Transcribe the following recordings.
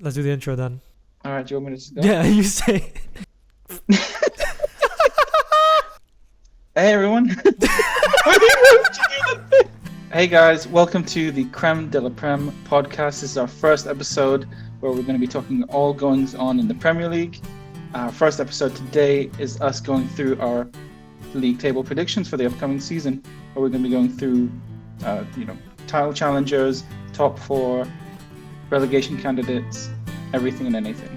let's do the intro then. All right, do you want me to just go? Yeah, you say. Hey everyone. Hey guys, welcome to the Crème de la Prem podcast. This is our first episode where we're going to be talking all goings on in the Premier League. Our first episode today is us going through our league table predictions for the upcoming season, where we're going to be going through, title challengers, top four, relegation candidates, everything and anything.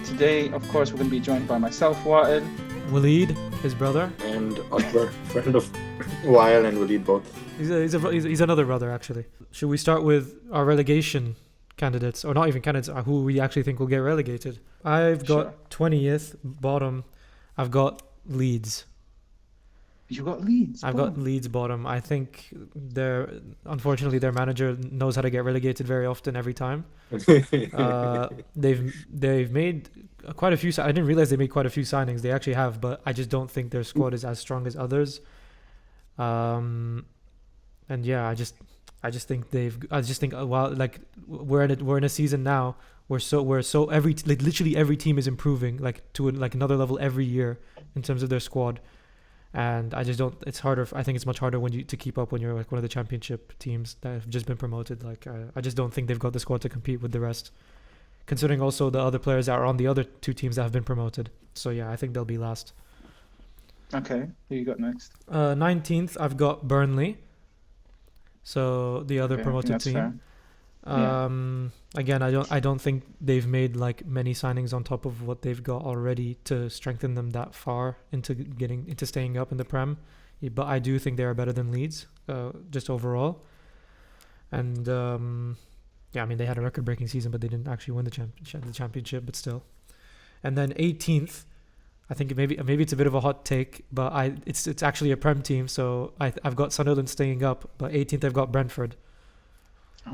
Today, of course, we're going to be joined by myself, Wa'il, Waleed, his brother. And Akbar, friend of Wa'il and Waleed both. He's another brother, actually. Should we start with our relegation candidates, or not even candidates, who we actually think will get relegated? I've got 20th bottom. I've got Leeds. You got Leeds. I've got Leeds bottom. I think unfortunately their manager knows how to get relegated very often, every time. They've made quite a few. I didn't realize they made quite a few signings. They actually have, but I just don't think their squad is as strong as others. And yeah, I just think we're in a season now literally every team is improving to another level every year in terms of their squad. And I just don't. It's harder. I think it's much harder to keep up when you're like one of the championship teams that have just been promoted. I just don't think they've got the squad to compete with the rest, considering also the other players that are on the other two teams that have been promoted. So yeah, I think they'll be last. Okay, who you got next? 19th, I've got Burnley. So the other promoted team. Fair. Again, I don't think they've made many signings on top of what they've got already to strengthen them that far into staying up in the Prem. But I do think they are better than Leeds, just overall. And yeah, I mean they had a record-breaking season, but they didn't actually win the championship. But still. And then 18th, I think maybe it's a bit of a hot take, but it's actually a Prem team, so I've got Sunderland staying up. But 18th, I've got Brentford.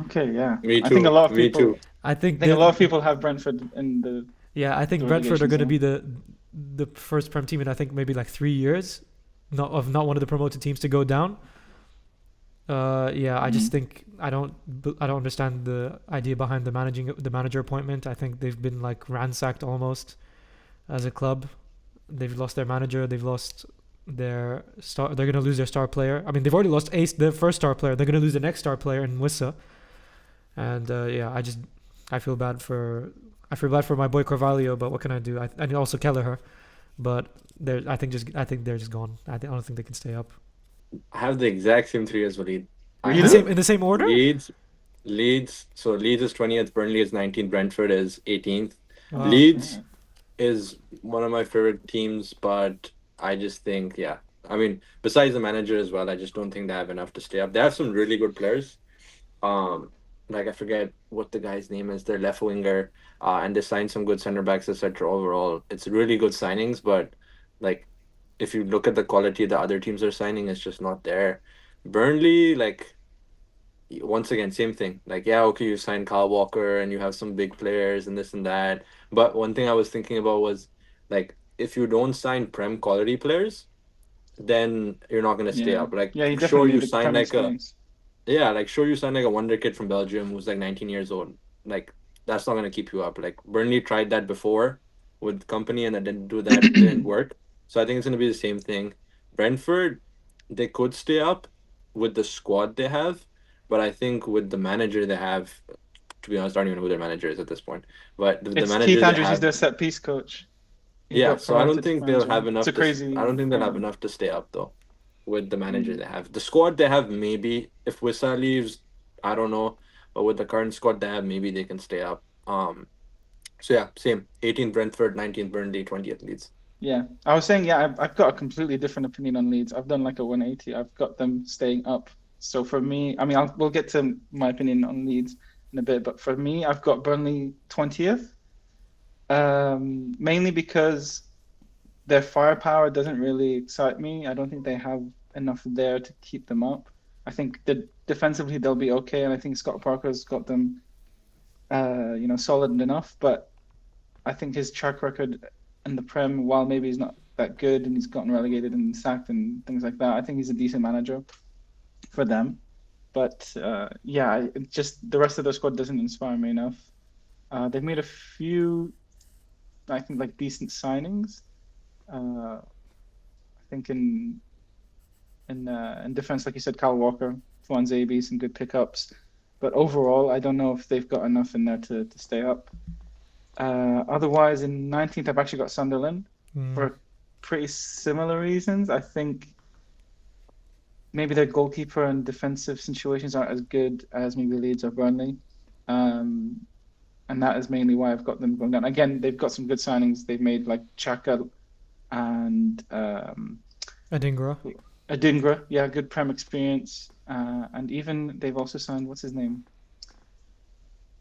Okay, yeah. Me too. I think a lot of people. Me too. I think a lot of people have Brentford in the. Yeah, I think Brentford are going to be the first Prem team in I think maybe 3 years, not one of the promoted teams to go down. Yeah, I just think I don't understand the idea behind the manager appointment. I think they've been ransacked almost as a club. They've lost their manager. They've lost their star. They're going to lose their star player. I mean, they've already lost their first star player. They're going to lose the next star player in Wissa. And yeah, I feel bad for my boy Carvalho, but what can I do? And also Kelleher, but I think they're just gone. I don't think they can stay up. I have the exact same three as Waleed. In the same order? Leeds. So Leeds is 20th, Burnley is 19th, Brentford is 18th. Wow. Leeds is one of my favorite teams, but I just think, yeah. I mean, besides the manager as well, I just don't think they have enough to stay up. They have some really good players. I forget what the guy's name is, their left winger, and they signed some good center backs, etc. Overall, it's really good signings, but if you look at the quality the other teams are signing, it's just not there. Burnley, once again, same thing. Okay, you signed Kyle Walker and you have some big players and this and that. But one thing I was thinking about was if you don't sign Prem quality players, then you're not gonna stay up. You sure definitely you sign you sign a wonder kid from Belgium who's 19 years old. That's not gonna keep you up. Burnley tried that before with company and it didn't do that. It didn't work. So I think it's gonna be the same thing. Brentford, they could stay up with the squad they have, but I think with the manager they have, to be honest, I don't even know who their manager is at this point. But the manager Keith they Andrews, have, he's their set piece coach. Yeah, so I don't think they'll have enough. It's crazy. I don't think they'll have enough to stay up though. With the manager they have, the squad they have, maybe if Wissa leaves, I don't know, but with the current squad they have, maybe they can stay up. So yeah, same. 18th Brentford, 19th Burnley, 20th Leeds. Yeah, I was saying, I've got a completely different opinion on Leeds. I've done a 180. I've got them staying up. So for me, I mean, we'll get to my opinion on Leeds in a bit, but for me, I've got Burnley 20th, mainly because their firepower doesn't really excite me. I don't think they have enough there to keep them up. I think that defensively they'll be okay, and I think Scott Parker's got them, solid enough. But I think his track record in the Prem, while maybe he's not that good and he's gotten relegated and sacked and things like that, I think he's a decent manager for them. But just the rest of the squad doesn't inspire me enough. They've made a few, I think, like decent signings. I think in defense, like you said, Kyle Walker, Juan Zabi, some good pickups. But overall, I don't know if they've got enough in there to stay up. Otherwise, in 19th, I've actually got Sunderland for pretty similar reasons. I think maybe their goalkeeper and defensive situations aren't as good as maybe Leeds or Burnley. And that is mainly why I've got them going down. Again, they've got some good signings. They've made like Chaka and Adingra, yeah, good Prem experience. And even they've also signed, what's his name?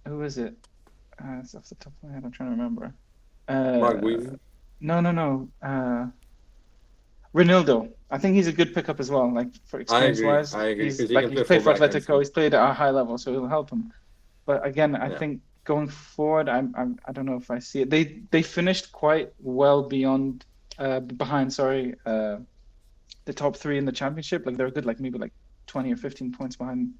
Who is it? It's off the top of my head. I'm trying to remember. Mark Weaver? No. Ronaldo. I think he's a good pickup as well. Like for experience-wise, I agree. he's 'Cause he like can he's play played for fullback and Atletico. stuff. He's played at a high level, so it'll help him. But again, I think going forward, I don't know if I see it. They finished quite well behind the top three in the championship. Like they're good, like maybe like 20 or 15 points behind.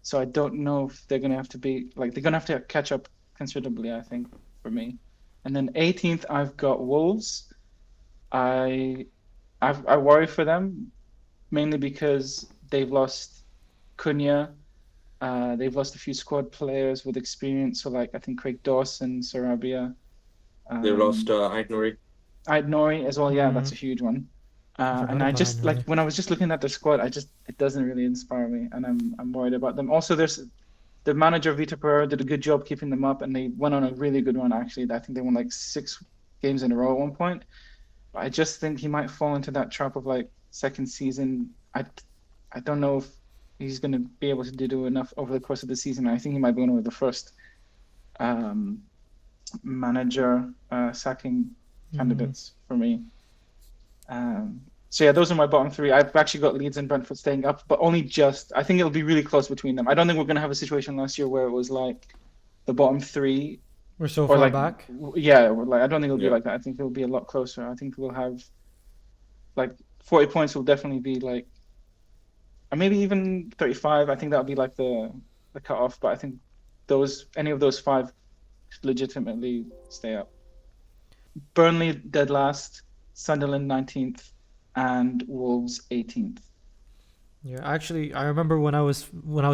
So I don't know if they're gonna have to be like they're gonna have to catch up considerably, I think, for me. And then 18th, I've got Wolves. I worry for them mainly because they've lost Cunha. They've lost a few squad players with experience, so like I think Craig Dawson, Sarabia. They've lost Aitnuri. Aitnori as well. Yeah, that's a huge one. And I just like when I was just looking at their squad, it doesn't really inspire me, and I'm worried about them. Also, there's the manager Vitor Pereira did a good job keeping them up, and they went on a really good run actually. I think they won like 6 games in a row at one point. But I just think he might fall into that trap of like second season. I don't know if he's going to be able to do enough over the course of the season. I think he might be one of the first manager sacking candidates for me. So yeah, those are my bottom 3. I've actually got Leeds and Brentford staying up, but only just. I think it'll be really close between them. I don't think we're going to have a situation last year where it was like the bottom 3. We're so far like, back. Yeah, like I don't think it'll be like that. I think it'll be a lot closer. I think we'll have like 40 points will definitely be like, or maybe even 35. I think that'll be like the cutoff. But I think any of those 5 legitimately stay up. Burnley dead last, Sunderland 19th, and Wolves 18th. Yeah, actually, I remember when I was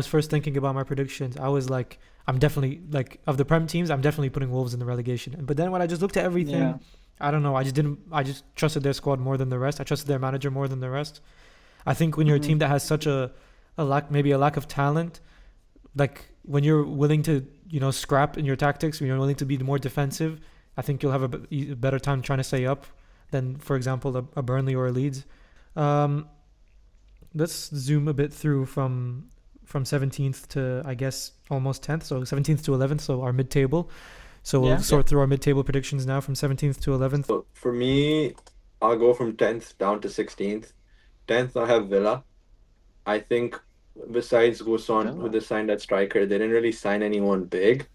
first thinking about my predictions, I was like, I'm definitely like of the Prem teams, I'm definitely putting Wolves in the relegation. But then when I just looked at everything, I don't know, I just trusted their squad more than the rest. I trusted their manager more than the rest. I think when you're a team that has such a lack of talent, like when you're willing to scrap in your tactics, when you're willing to be more defensive, I think you'll have a better time trying to stay up than, for example, a Burnley or a Leeds. Let's zoom a bit through from 17th to, I guess, almost 10th. So 17th to 11th, so our mid-table. So we'll sort through our mid-table predictions now from 17th to 11th. So for me, I'll go from 10th down to 16th. 10th, I have Villa. I think besides Guson, who they signed at striker, they didn't really sign anyone big.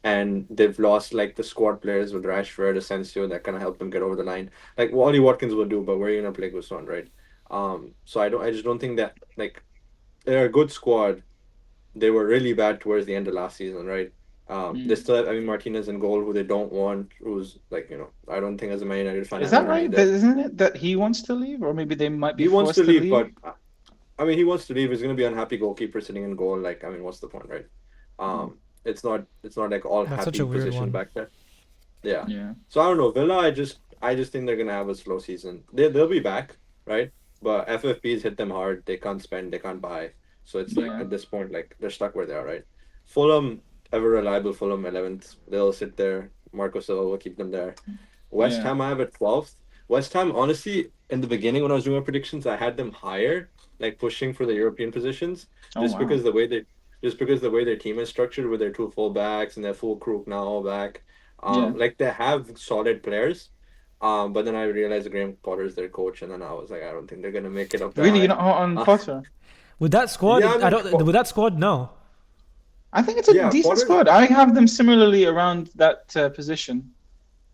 And they've lost like the squad players with Rashford, Asensio, that kind of help them get over the line. Like Wally Watkins will do, but where are you gonna play Guson, right? So I just don't think that like they're a good squad. They were really bad towards the end of last season, right? They still have Martinez in goal, who they don't want, who's like, I don't think as a Man United fan. Is that right? Isn't it that he wants to leave, or maybe they might be he wants forced to leave, leave? But I mean, he wants to leave. He's gonna be unhappy goalkeeper sitting in goal. Like, I mean, what's the point, right? It's not like all That's happy such a weird position one. back there. Yeah. Yeah. So I don't know. Villa, I just think they're gonna have a slow season. They'll be back, right? But FFPs hit them hard. They can't spend. They can't buy. So it's like at this point, like they're stuck where they are, right? Fulham, ever reliable. Fulham 11th. They'll sit there. Marco Silva will keep them there. West Ham, I have at 12th. West Ham, honestly, in the beginning when I was doing my predictions, I had them higher, like pushing for the European positions, because the way their team is structured with their 2 fullbacks and their full crew now back. Like they have solid players. But then I realized Graham Potter is their coach, and then I was like, I don't think they're gonna make it up there. Really, you're not hot on Potter? With that squad, with that squad, no. I think it's a decent squad. I have them similarly around that position.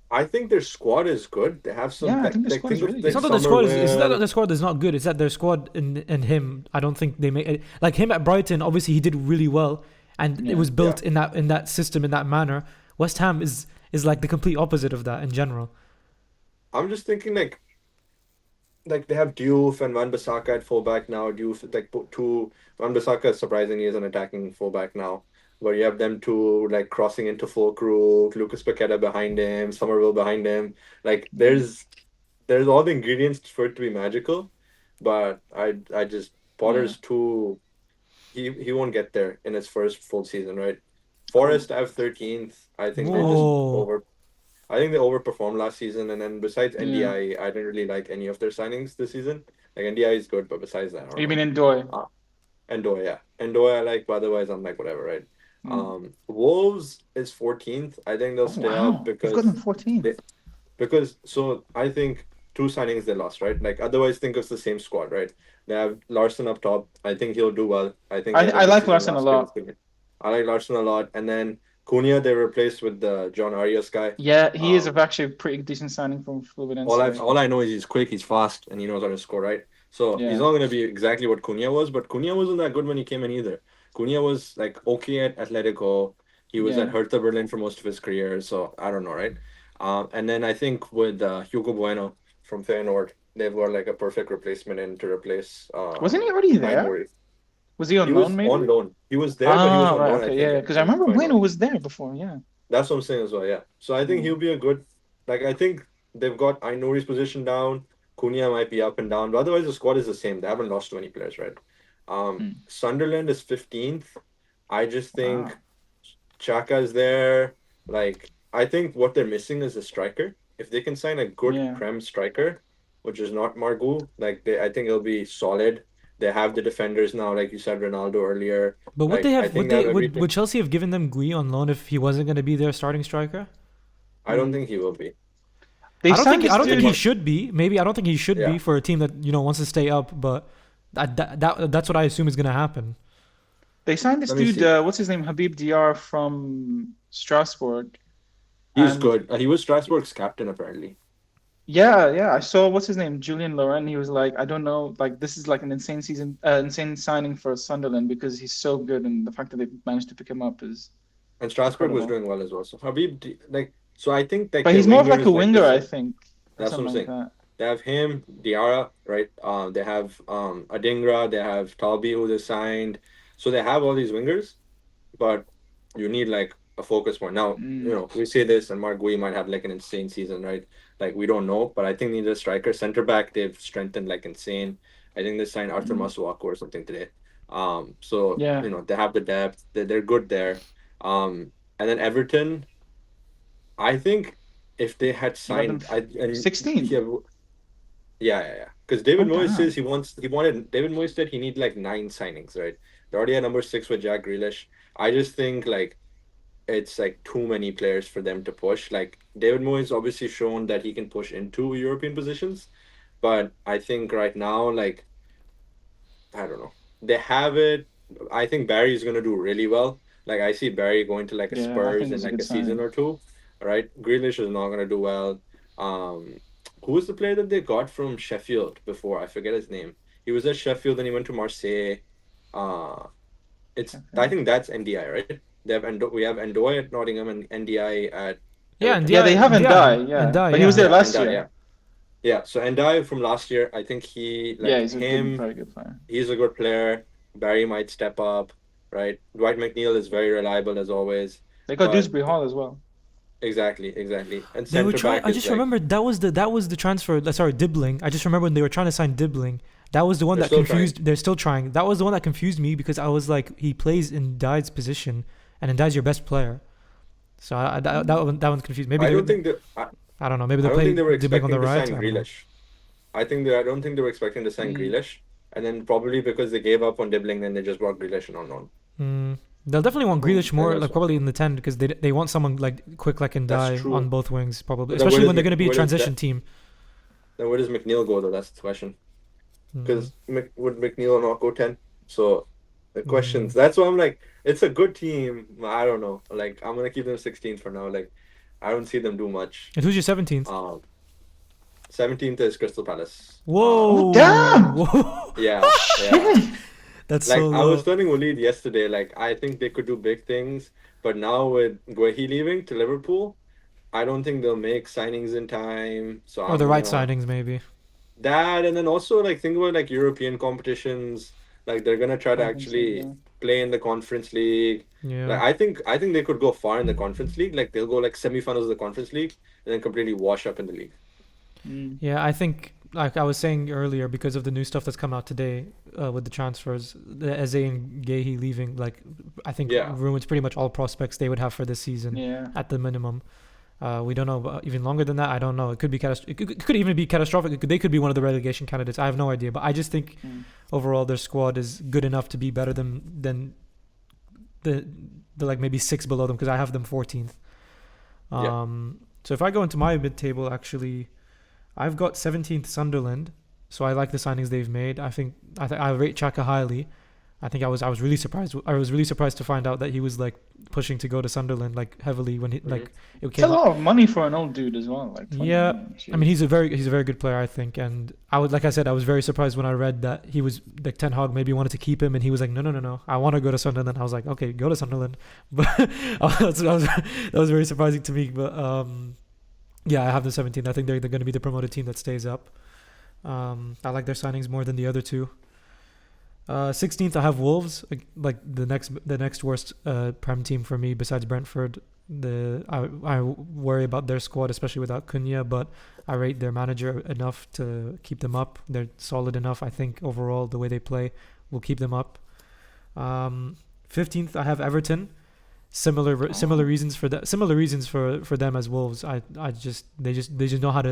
I think their squad is good. They have some. Yeah, I think their squad is really good. It's not that their squad is not that their squad is not good. It's that their squad and him. I don't think they make it. Like him at Brighton. Obviously, he did really well, and it was built in that system in that manner. West Ham is like the complete opposite of that in general. I'm just thinking like they have Diouf and Wan-Bissaka at fullback now. Diouf like two. Wan-Bissaka surprisingly is an attacking fullback now. Where you have them two like crossing into Fulkrug, Lucas Paqueta behind him, Somerville behind him. Like there's all the ingredients for it to be magical, but I just Potter's too. He won't get there in his first full season, right? Forest I have 13th. I think they just Whoa. I think they overperformed last season, and then besides Yeah. NDI, I didn't really like any of their signings this season. Like NDI is good, but besides that, I don't You know. mean Ndoye? Ndoye, yeah. Ndoye I like, but otherwise I'm like whatever, right? Wolves is 14th. I think they'll stay up You've got them because 14th. so I think two signings they lost, right? Like otherwise think it's the same squad, right? They have Larson up top. I think he'll do well. I think he had a I good like season Larson a last year. lot. I like Larson a lot. And then Cunha they replaced with the John Arias guy. Yeah, he is actually a pretty decent signing from Fluminense. All I know is he's quick, he's fast, and he knows how to score, right? So he's not going to be exactly what Cunha was, but Cunha wasn't that good when he came in either. Cunha was like okay at Atletico. He was at Hertha Berlin for most of his career, so I don't know, right? And then I think with Hugo Bueno from Feyenoord, they've got like a perfect replacement in to replace. Wasn't he already there? Nori. Was he on He loan? was maybe on loan. He was there, but he was on right, loan. okay, I think. yeah, because I remember Bueno was there before. Yeah, that's what I'm saying as well. Yeah, so I think he'll be a good. Like I think they've got Ainuri's position down. Cunha might be up and down, but otherwise the squad is the same. They haven't lost too many players, right? Sunderland is 15th. I just think Chaka is there. Like I think what they're missing is a striker. If they can sign a good Prem striker, which is not Margot, like I think it'll be solid. They have the defenders now, like you said, Ronaldo earlier. But would like, they I have? think they have everything. Would Chelsea have given them Gui on loan if he wasn't going to be their starting striker? I don't think he will be. I don't think he should be. Maybe I don't think he should be for a team that wants to stay up. But that's what I assume is going to happen. They signed this dude. What's his name? Habib Diarra from Strasbourg. He's good. He was Strasbourg's captain apparently. Yeah. I saw what's his name, Julian Loren. He was like, I don't know, like this is like an insane signing for Sunderland because he's so good, and the fact that they managed to pick him up is. And Strasbourg was doing well as well. So Habib, so I think but he's more of like a winger, I think. That's what I'm saying. They have him, Diarra, right? They have Adingra, they have Talbi who they signed. So they have all these wingers, but you need like a focus point. Now, we say this, and Mark Gui might have like an insane season, right? Like we don't know, but I think they need a striker. Center back, they've strengthened like insane. I think they signed Arthur Masuaku or something today. So they have the depth. They're good there. And then Everton, I think if they had signed 16. Yeah. Because David Moyes says David Moyes said he need like 9 signings, right? They already had number 6 with Jack Grealish. I just think like it's like too many players for them to push. Like David Moyes obviously shown that he can push into European positions, but I think right now, like I don't know, they have it. I think Barry's gonna do really well. Like I see Barry going to like a Spurs in like a season or two. Right, Grealish is not gonna do well. Who was the player that they got from Sheffield before? I forget his name. He was at Sheffield and he went to Marseille. I think that's NDI, right? We have Ndoye at Nottingham and NDI at Everton. They have Ndai, but he was there last year. Yeah, so Ndai from last year, I think he's a very good player. He's a good player. Barry might step up, right? Dwight McNeil is very reliable as always. They got Dewsbury Hall as well. Exactly. And they were trying. I just remember that was the transfer. Sorry, Dibbling. I just remember when they were trying to sign Dibbling. That was the one that confused. They're still trying. That was the one that confused me because I was like, he plays in Ndai's position, and Ndai's your best player. So that one confused. Maybe I don't know. Maybe they were Dibbling on the right. I don't think they were expecting to sign Grealish, and then probably because they gave up on Dibbling, then they just brought Grealish on loan. They'll definitely want Grealish more, like probably in the 10, because they want someone like quick like Ndai on both wings, probably, especially when they're going to be a transition team. Then where does McNeil go though? That's the question. Because would McNeil not go 10? So the questions. That's why I'm like, it's a good team. I don't know. Like I'm gonna keep them 16th for now. Like I don't see them do much. And who's your 17th? 17th is Crystal Palace. Whoa! Damn! Whoa! Yeah. That's Like so I was low. telling Walid yesterday, like I think they could do big things, but now with Guehi leaving to Liverpool, I don't think they'll make signings in time. So Or the I'm right gonna signings, maybe. that, and then also like think about like European competitions. Like they're gonna try to Conference League, actually yeah. play in the Conference League. Like Yeah. I think they could go far in the Conference League. Like they'll go like semifinals of the Conference League and then completely wash up in the league. Mm. Yeah, I think like I was saying earlier, because of the new stuff that's come out today with the transfers, the Eze and Gehi leaving, like I think Yeah. ruins pretty much all prospects they would have for this season Yeah. at the minimum. We don't know about even longer than that. I don't know. It could be it could even be catastrophic. They could be one of the relegation candidates. I have no idea. But I just think Mm. overall their squad is good enough to be better than the like maybe six below them, because I have them 14th. Yeah. So if I go into my mid table, actually, I've got 17th Sunderland. So I like the signings they've made. I rate Chaka highly. I was really surprised. I was really surprised to find out that he was like pushing to go to Sunderland like heavily when he like it It's a came out. lot of money for an old dude as well. Like 20 Yeah, million, I mean jeez. he's a very good player, I think, and like I said, I was very surprised when I read that he was like Ten Hag maybe wanted to keep him, and he was like no, I want to go to Sunderland. I was like, okay, go to Sunderland, but that was very surprising to me. But yeah, I have the 17th. I think they're going to be the promoted team that stays up. I like their signings more than the other two. 16th, I have Wolves, like the next worst Prem team for me besides Brentford. I worry about their squad, especially without Cunha, but I rate their manager enough to keep them up. They're solid enough, I think, overall. The way they play will keep them up. 15th, I have Everton. Similar reasons for that. Similar reasons for them as Wolves. They just know how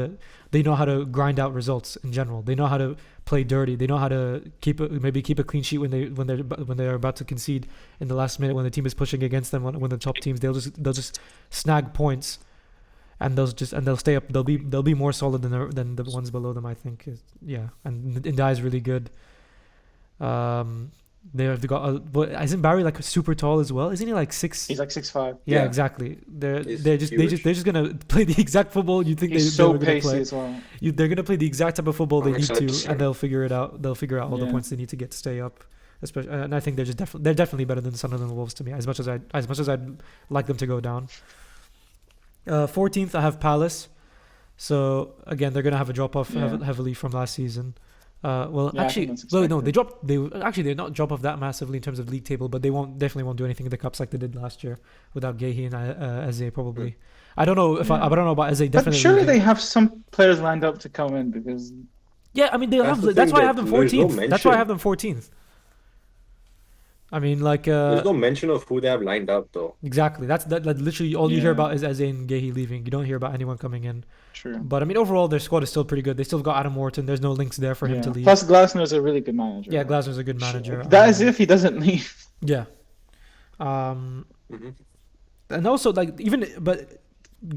to grind out results in general. They know how to play dirty. They know how to keep a clean sheet when they're about to concede in the last minute when the team is pushing against them. When the top teams, they'll just snag points, and they'll stay up. They'll be more solid than the ones below them, I think. Yeah, and Ndai is really good. They've got but isn't Barry like super tall as well? Isn't he like 6? He's like 6'5". Yeah, Yeah. exactly. He's They're huge. just gonna play the exact football you think He's they so were gonna pacey play. as well. They're gonna play the exact type of football they I'm need excited to, to see and it. they'll figure it out. They'll figure out all the Yeah. points they need to get to stay up. Especially, and I think they're definitely better than Sunderland and Wolves to me. As much as I'd like them to go down. 14th, I have Palace. So again, they're gonna have a drop off Yeah. heavily from last season. Yeah, I Actually, think that's no, expected. they're not drop off that massively in terms of league table, but they definitely won't do anything in the cups like they did last year without Gehi and Eze probably. I don't know Yeah. I don't know about Eze. But Definitely. surely they have some players lined up to come in because Yeah, I mean they'll That's have. the That's thing, why I have them there's no 14th. That's why I mention. have them 14th. I mean, like There's no mention of who they have lined up though. exactly. That literally all you hear Yeah. about is Eze and Gehi leaving. You don't hear about anyone coming in. true. But I mean, overall, their squad is still pretty good. They still got Adam Wharton. There's no links there for him Yeah. to leave. Plus Glasner's a really good manager. Yeah, Glasner's a good manager. That is if he doesn't leave. Yeah. hmm And also but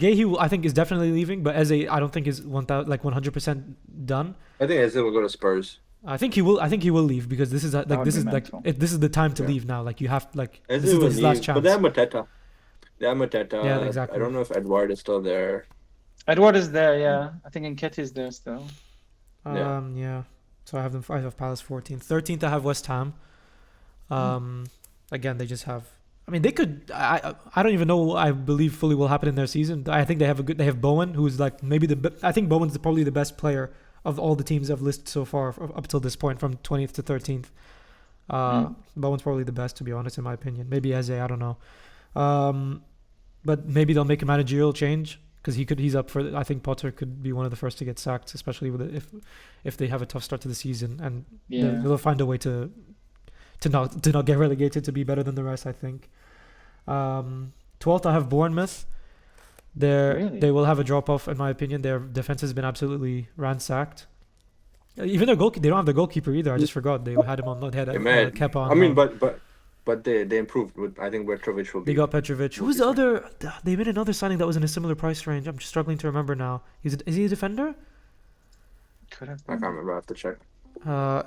Gehi I think is definitely leaving, but Eze I don't think is 100% done. I think Eze will go to Spurs. I think he will leave because this is would be mental. this is the time to Yeah. leave now. Like you have like Eze this is will his last leave, chance. but they have Mateta. Yeah, exactly. I don't know if Edward is still there. Edward is there, yeah. I think Nketiah is there still. Yeah. So I have Palace 14th. 13th I have West Ham. Again they just have. I mean they could. I don't even know what I believe fully will happen in their season. I think they have Bowen, who's like maybe I think Bowen's probably the best player of all the teams I've listed so far up till this point from 20th to 13th. Bowen's probably the best, to be honest, in my opinion. Maybe Eze, I don't know. But maybe they'll make a managerial change because he's up for. I think Potter could be one of the first to get sacked, especially if they have a tough start to the season, and Yeah. they'll find a way to not get relegated, to be better than the rest, I think. 12th, I have Bournemouth. Really? They will have a drop off, in my opinion. Their defense has been absolutely ransacked. Even their goalkeeper, they don't have the goalkeeper either. I just forgot they had him on. They had Kepa on. I mean, loan. but they improved with. I think Petrovic will be. They got Petrovic. Who was the other? They made another signing that was in a similar price range. I'm just struggling to remember now. Is he a defender? Could have I been. can't remember. I have to check.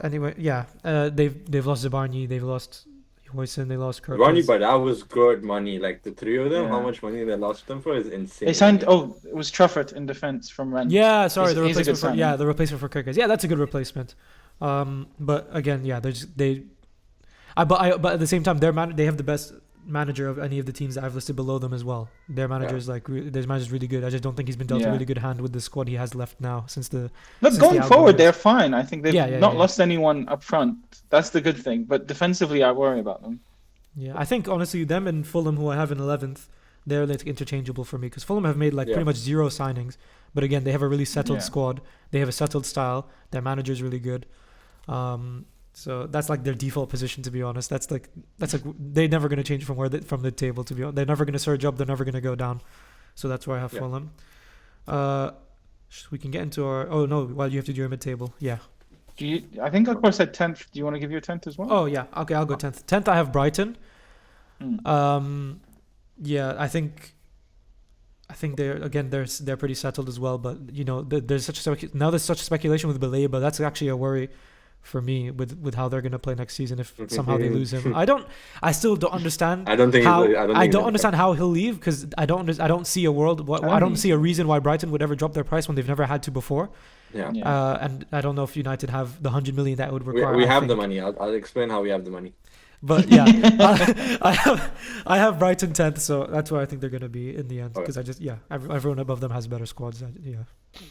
Anyway, yeah. They've lost Zabarni. They've lost Hoyson. They lost Kirk. Ronnie, but that was good money. Like the three of them, Yeah. how much money they lost them for is insane. They signed. Oh, it was Truffert in defense from Rennes. Yeah, sorry, He's a good replacement for signing. the replacement for Kirk. Yeah, that's a good replacement. But again, yeah, But at the same time, they have the best manager of any of the teams that I've listed below them as well. Their manager is their manager's really good. I just don't think he's been dealt a really good hand with the squad he has left now since the. But going forward, they're fine. I think they've not lost anyone up front. That's the good thing. But defensively, I worry about them. Yeah, I think honestly, them and Fulham, who I have in 11th, they're like interchangeable for me because Fulham have made like pretty much zero signings. But again, they have a really settled squad. They have a settled style. Their manager's really good. So that's like their default position, to be honest. That's like they're never going to change from from the table, to be honest. They're never going to surge up. They're never going to go down. So that's where I have Fulham. We can get into our. Oh no! Well, you have to do your mid-table. Yeah. I think Akbar said 10th. Do you want to give your 10th as well? Oh yeah. Okay, I'll go 10th. 10th, I have Brighton. Yeah, I think they're pretty settled as well. But you know, there's such speculation with Baleba. That's actually a worry for me with how they're going to play next season if somehow they lose him. I still don't understand. I don't understand how he'll leave because I don't see a world. I don't see a reason why Brighton would ever drop their price when they've never had to before. Yeah. And I don't know if United have the 100 million that would require. We have the money. I'll explain how we have the money. But yeah, I have Brighton 10th, so that's where I think they're going to be in the end because everyone above them has better squads.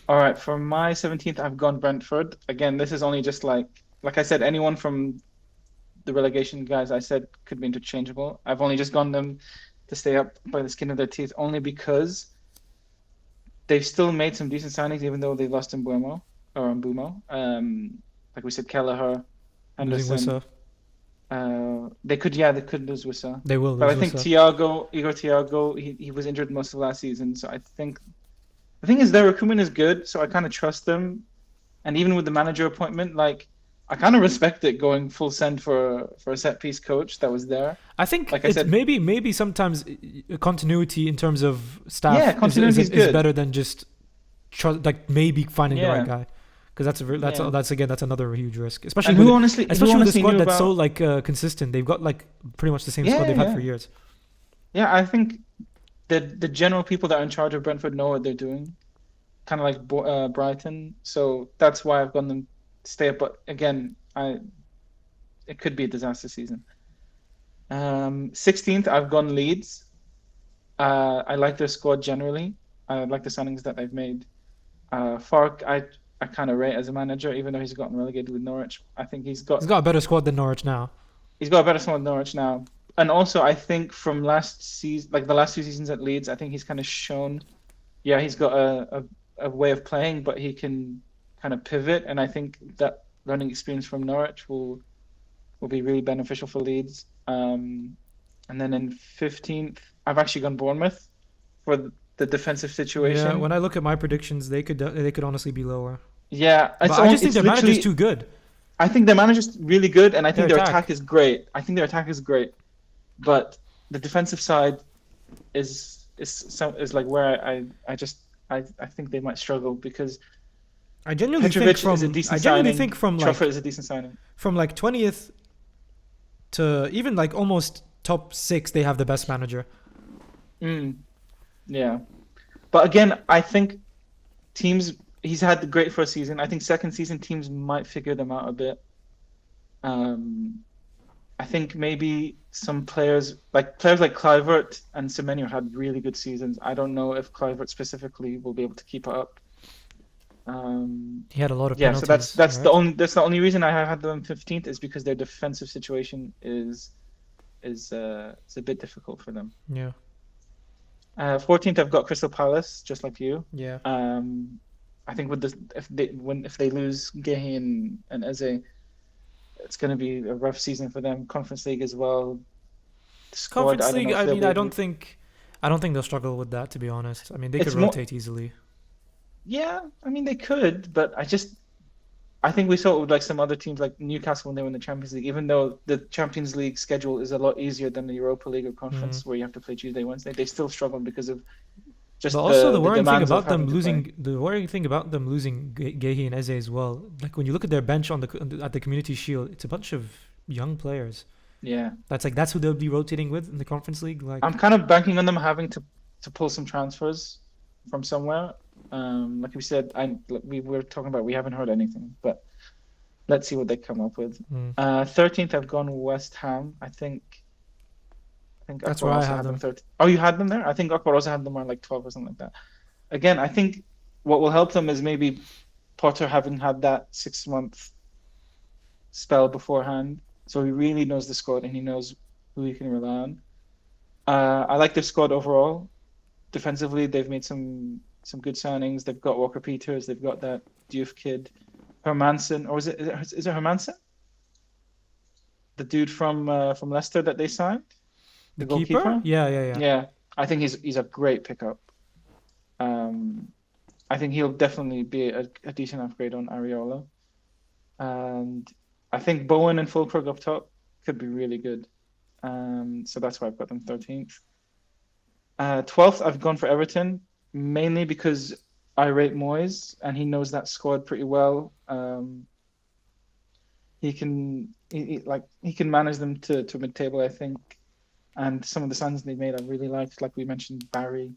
All right, for my 17th, I've gone Brentford. Again, this is only just like I said, anyone from the relegation guys I said could be interchangeable. I've only just gone them to stay up by the skin of their teeth only because they've still made some decent signings even though they lost Mbumo. Like we said, Kelleher, Henderson. They could lose Wissa. They will. But I think Igor Thiago, he was injured most of last season, so I think the thing is their recruitment is good, so I kind of trust them. And even with the manager appointment, like I kind of respect it going full send for a set piece coach that was there. I think like maybe sometimes continuity in terms of staff is better than just maybe finding the right guy. Because that's another huge risk, especially with a squad that's so like consistent. They've got like pretty much the same squad they've had for years. Yeah, I think the general people that are in charge of Brentford know what they're doing, kind of like Brighton. So that's why I've gone them to stay up. But again, it could be a disaster season. 16th, I've gone Leeds. I like their squad generally. I like the signings that they've made. Fark, I kind of rate as a manager, even though he's gotten relegated with Norwich. I think he's got a better squad than Norwich now. He's got a better squad than Norwich now. And also, I think from last season, like the last 2 seasons at Leeds, I think he's kind of shown, he's got a way of playing, but he can kind of pivot. And I think that learning experience from Norwich will be really beneficial for Leeds. And then in 15th, I've actually gone Bournemouth for the defensive situation. Yeah, when I look at my predictions, they could honestly be lower. Yeah, I just think their manager's too good. I think their manager's really good, and I think their attack is great. But the defensive side is like where I think they might struggle because I genuinely think Trafford is a decent signing. From like 20th to even like almost top 6, they have the best manager. Yeah, but again, I think he's had the great first season. I think second season teams might figure them out a bit. I think maybe some players like Kluivert and Semenyo had really good seasons. I don't know if Kluivert specifically will be able to keep it up. He had a lot of penalties. So that's the only reason I had them 15th is because their defensive situation is a bit difficult for them. Yeah. 14th, I've got Crystal Palace, just like you. Yeah. I think if they lose Gehi and Eze, it's going to be a rough season for them. Conference League as well. Conference League. I don't think they'll struggle with that. To be honest, I mean they could rotate easily. Yeah, I mean they could, but I think we saw it with like some other teams like Newcastle when they were in the Champions League. Even though the Champions League schedule is a lot easier than the Europa League or Conference, where you have to play Tuesday, Wednesday, they still struggle because of just. But also the worrying thing about them losing Gehi and Eze as well. Like when you look at their bench at the Community Shield, it's a bunch of young players. Yeah, that's who they'll be rotating with in the Conference League. Like I'm kind of banking on them having to pull some transfers from somewhere. Like we said, we were talking about, we haven't heard anything, but Let's see what they come up with. Mm. 13th, I've gone West Ham. I think That's Akbar where I also have had them them. 13th. Oh, you had them there? I think Akbar also had them around like 12 or something like that. Again, I think what will help them is maybe Potter having had that 6 month spell beforehand. So he really knows the squad and he knows who he can rely on. I like their squad overall. Defensively, they've made some good signings. They've got Walker Peters. They've got that Diouf kid, Hermansen, or is it Hermansen? The dude from Leicester that they signed, the The keeper? goalkeeper. Yeah, yeah, yeah. Yeah, I think he's a great pickup. Um, I think he'll definitely be a decent upgrade on Areola. And I think Bowen and Fulkrug up top could be really good. So that's why I've got them 13th. 12th, I've gone for Everton, mainly because I rate Moyes and he knows that squad pretty well. He can manage them to mid-table, I think. And some of the signings they made I really liked, like we mentioned Barry.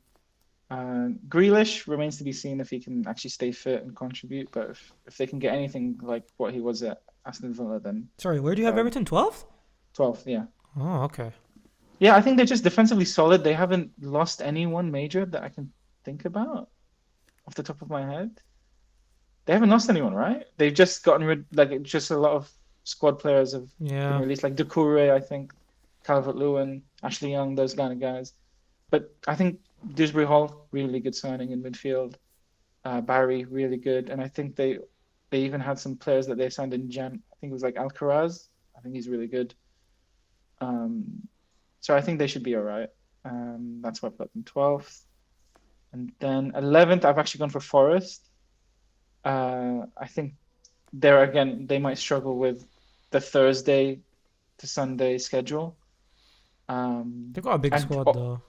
Grealish remains to be seen if he can actually stay fit and contribute. But if they can get anything like what he was at Aston Villa, then Sorry, where do you have Everton? 12th? 12th, yeah. Oh, okay. Yeah, I think they're just defensively solid. They haven't lost anyone major that I can think about off the top of my head. They haven't lost anyone, right? They've just gotten rid, like, just a lot of squad players have been Yeah. released, like Doucouré, I think, Calvert-Lewin, Ashley Young, those kind of guys. But I think Dewsbury Hall, really good signing in midfield. Barry, really good. And I think they even had some players that they signed in Jan. I think it was like Alcaraz. I think he's really good. So I think they should be all right. That's why I've got them 12th. And then 11th, I've actually gone for Forest. I think there again, they might struggle with the Thursday to Sunday schedule. They've got a big And squad, though.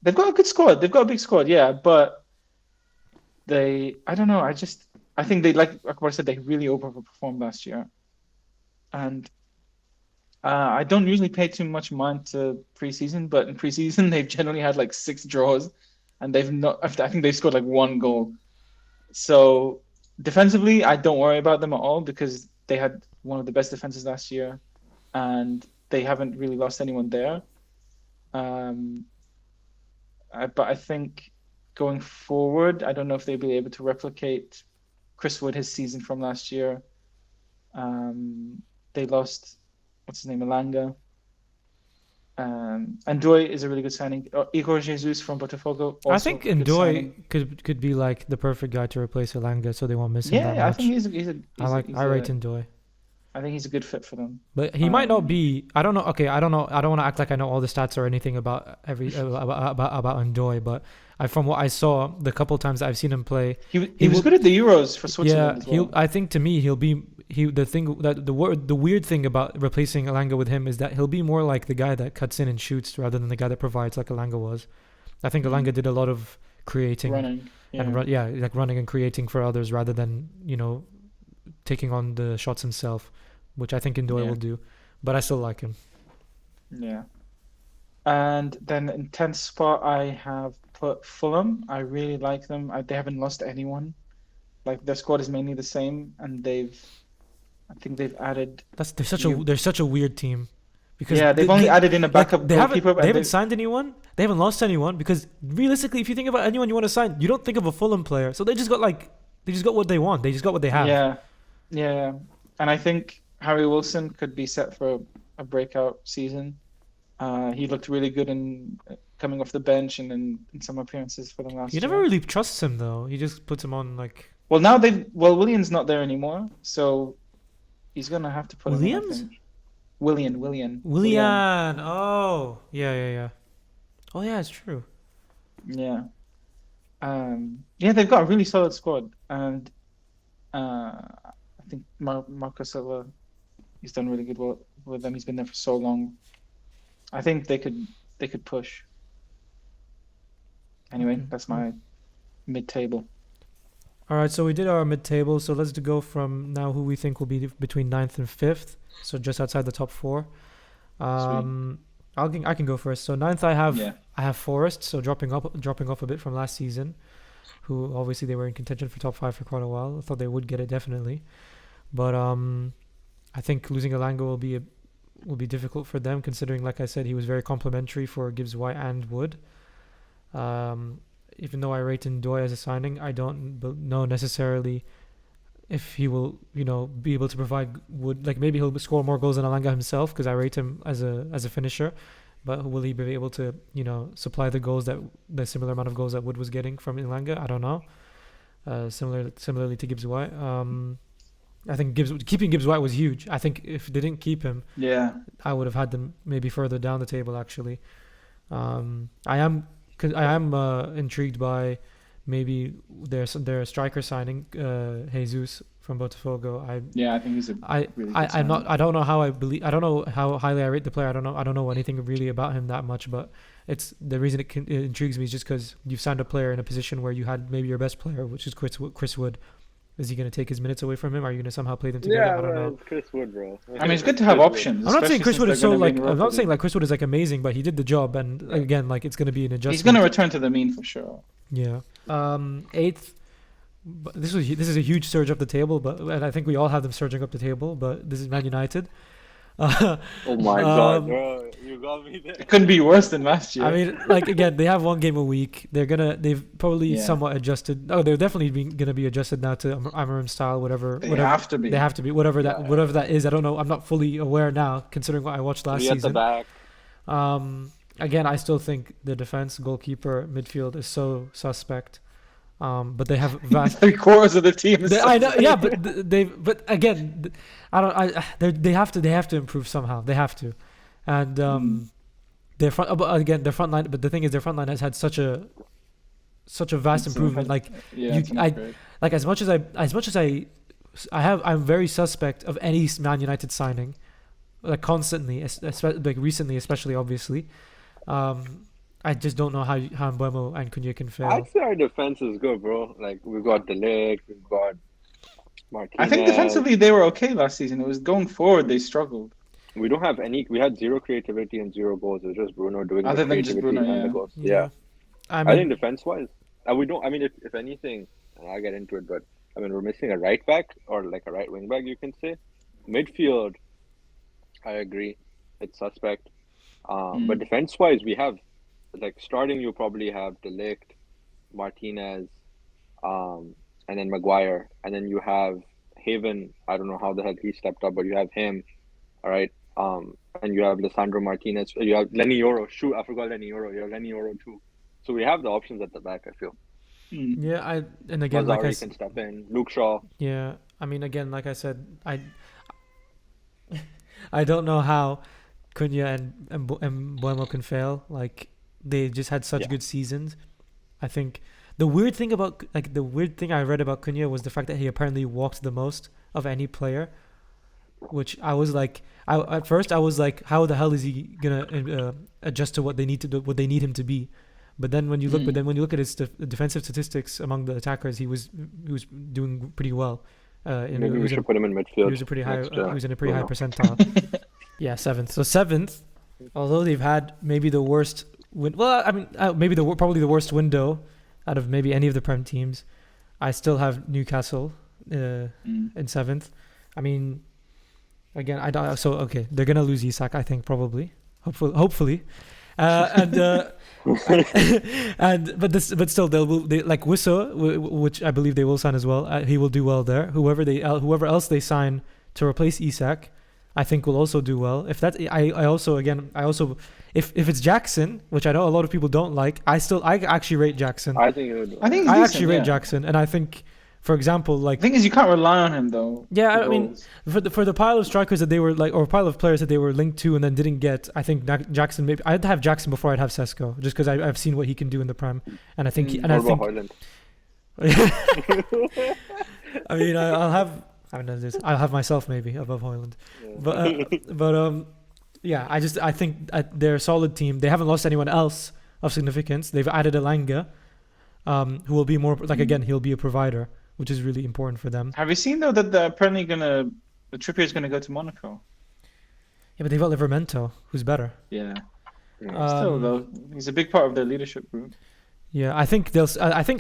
they've got a good squad. They've got a big squad, yeah. But I don't know. I think they, like Akbar said, they really overperformed last year. And I don't usually pay too much mind to preseason, but in preseason they've generally had like 6 draws, and they've not. I think they've scored like 1 goal. So defensively, I don't worry about them at all because they had one of the best defenses last year, and they haven't really lost anyone there. But I think going forward, I don't know if they'll be able to replicate Chris Wood his season from last year. They lost, what's his name, Elanga. Ndoye is a really good signing. Igor Jesus from Botafogo. I Also think good signing. Ndoye could be like the perfect guy to replace Elanga, so they won't miss him that Yeah, I much. think I rate Ndoye. I think he's a good fit for them. But he might not be. I don't know. Okay, I don't know. I don't want to act like I know all the stats or anything about about Ndoye. But from what I saw, the couple times that I've seen him play, He was good at the Euros for Switzerland as well. I think to me the weird thing about replacing Elanga with him is that he'll be more like the guy that cuts in and shoots rather than the guy that provides like Elanga was. I think Elanga did a lot of creating Running. Yeah. and like running and creating for others rather than taking on the shots himself, which I think Ndoye will do. But I still like him. Yeah. And then in 10th spot, I have put Fulham. I really like them. They haven't lost anyone. Like their squad is mainly the same, and I think they've added. They're such a weird team, because they've only added in a backup goalkeeper. They haven't signed anyone. They haven't lost anyone, because realistically, if you think about anyone you want to sign, you don't think of a Fulham player. So they just got what they want. They just got what they have. Yeah. And I think Harry Wilson could be set for a breakout season. He looked really good in coming off the bench and in some appearances for them last year. You never really trust him though. He just puts him on like. Well, now Willian's not there anymore, so he's gonna have to put him in, I think. Willian. Oh, yeah. Oh yeah, it's true. Yeah. They've got a really solid squad, and I think Marco Silva, he's done really good work with them. He's been there for so long. I think they could push. Anyway, that's my mid-table. All right, so we did our mid-table. So let's go from now who we think will be between 9th and 5th. So just outside the top 4. I can go first. So 9th I have Forest. So dropping off a bit from last season. Who obviously they were in contention for top 5 for quite a while. I thought they would get it definitely, but I think losing Elanga will be difficult for them, considering, like I said, he was very complimentary for Gibbs White and Wood. Even though I rate Ndoye as a signing, I don't know necessarily if he will, be able to provide Wood. Like maybe he'll score more goals than Elanga himself, because I rate him as a finisher. But will he be able to, supply the similar amount of goals that Wood was getting from Elanga? I don't know. Similarly to Gibbs White. I think keeping Gibbs White was huge. I think if they didn't keep him, I would have had them maybe further down the table. Actually, I am intrigued by maybe their striker signing, Jesus from Botafogo. I think he's I don't know how highly I rate the player. I don't know anything really about him that much, but it's the reason it intrigues me is just because you've signed a player in a position where you had maybe your best player, which is Chris Wood. Is he going to take his minutes away from him? Are you going to somehow play them together? I don't know. It's Chris Wood, bro. I mean, it's good to have options. I'm not saying Chris Wood is I'm not saying like Chris Wood is like amazing, but he did the job, and again, like it's going to be an adjustment. He's going to return to the mean for sure. Yeah. Eighth. But this is a huge surge up the table, and I think we all have them surging up the table. But this is Man United. Oh my god, bro! You got me there. It couldn't be worse than last year. I mean, like again, they have one game a week. They've probably somewhat adjusted. Oh, they're definitely gonna be adjusted now to Amarim style, whatever. They have to be. They have to be. Whatever that is. I don't know. I'm not fully aware now, considering what I watched last season. At the back. Again, I still think the defense, goalkeeper, midfield is so suspect. But they have vast 3/4 of the team. I know, yeah, but again, they have to improve somehow. They have to, and their front line. But the thing is, their front line has had such a vast improvement. Like as much as I'm very suspect of any Man United signing, like constantly, especially like recently, especially obviously. I just don't know how Mbeumo and Cunha can fail. I'd say our defense is good, bro. Like we've got De Ligt, we've got Martinez. I think defensively they were okay last season. It was going forward they struggled. We don't have any. We had zero creativity and 0 goals. It was just Bruno doing Other the than just creativity Bruno, and the goals. Yeah. I think defense-wise, we don't. I mean, if anything, and I'll get into it, but I mean, we're missing a right back or like a right wing back, you can say. Midfield, I agree, it's suspect. But defense-wise, we have. Like starting, you probably have De Ligt, Martinez, and then Maguire, and then you have Haven. I don't know how the hell he stepped up, but you have him, all right. And you have Lisandro Martinez. You have Lenny Yoro. Shoot, I forgot Lenny Yoro. You have Lenny Yoro too. So we have the options at the back. I feel. Yeah, and again, Mazzari like I can step in. Luke Shaw. Yeah, I mean, again, like I said, I don't know how Cunha and Mbeumo can fail. Like. They just had such good seasons. I think the weird thing I read about Cunha was the fact that he apparently walked the most of any player, which I was like, at first I was like, how the hell is he gonna adjust to what they need him to be? But then when you look at his defensive statistics among the attackers, he was doing pretty well. Maybe we should put him in midfield. He was a pretty high. He was in a pretty high percentile. Yeah, 7th. So 7th, although they've had maybe the worst. Probably the worst window out of maybe any of the Prem teams. I still have Newcastle in 7th. I mean, again, I don't. So okay, they're gonna lose Isak, I think, probably, hopefully, but still they like Wisso, which I believe they will sign as well. He will do well there. Whoever else they sign to replace Isak, I think will also do well. If that, I also if it's Jackson, which I know a lot of people don't like, I actually rate Jackson. I think he's actually rate Jackson, and I think, for example, like the thing is you can't rely on him though. Yeah, I mean, for the pile of strikers that they were like, or pile of players that they were linked to and then didn't get, I think Jackson maybe I'd have Jackson before I'd have Sesko, just because I've seen what he can do in the Prem, and I think Haaland. I mean, I'll have myself maybe above Højlund, yeah, I think they're a solid team. They haven't lost anyone else of significance. They've added Elanga, who will be more like, again, he'll be a provider, which is really important for them. Have you seen though that apparently Trippier's gonna go to Monaco? Yeah, but they've got Livramento, who's better. Yeah. Still though, he's a big part of their leadership group. Yeah, I think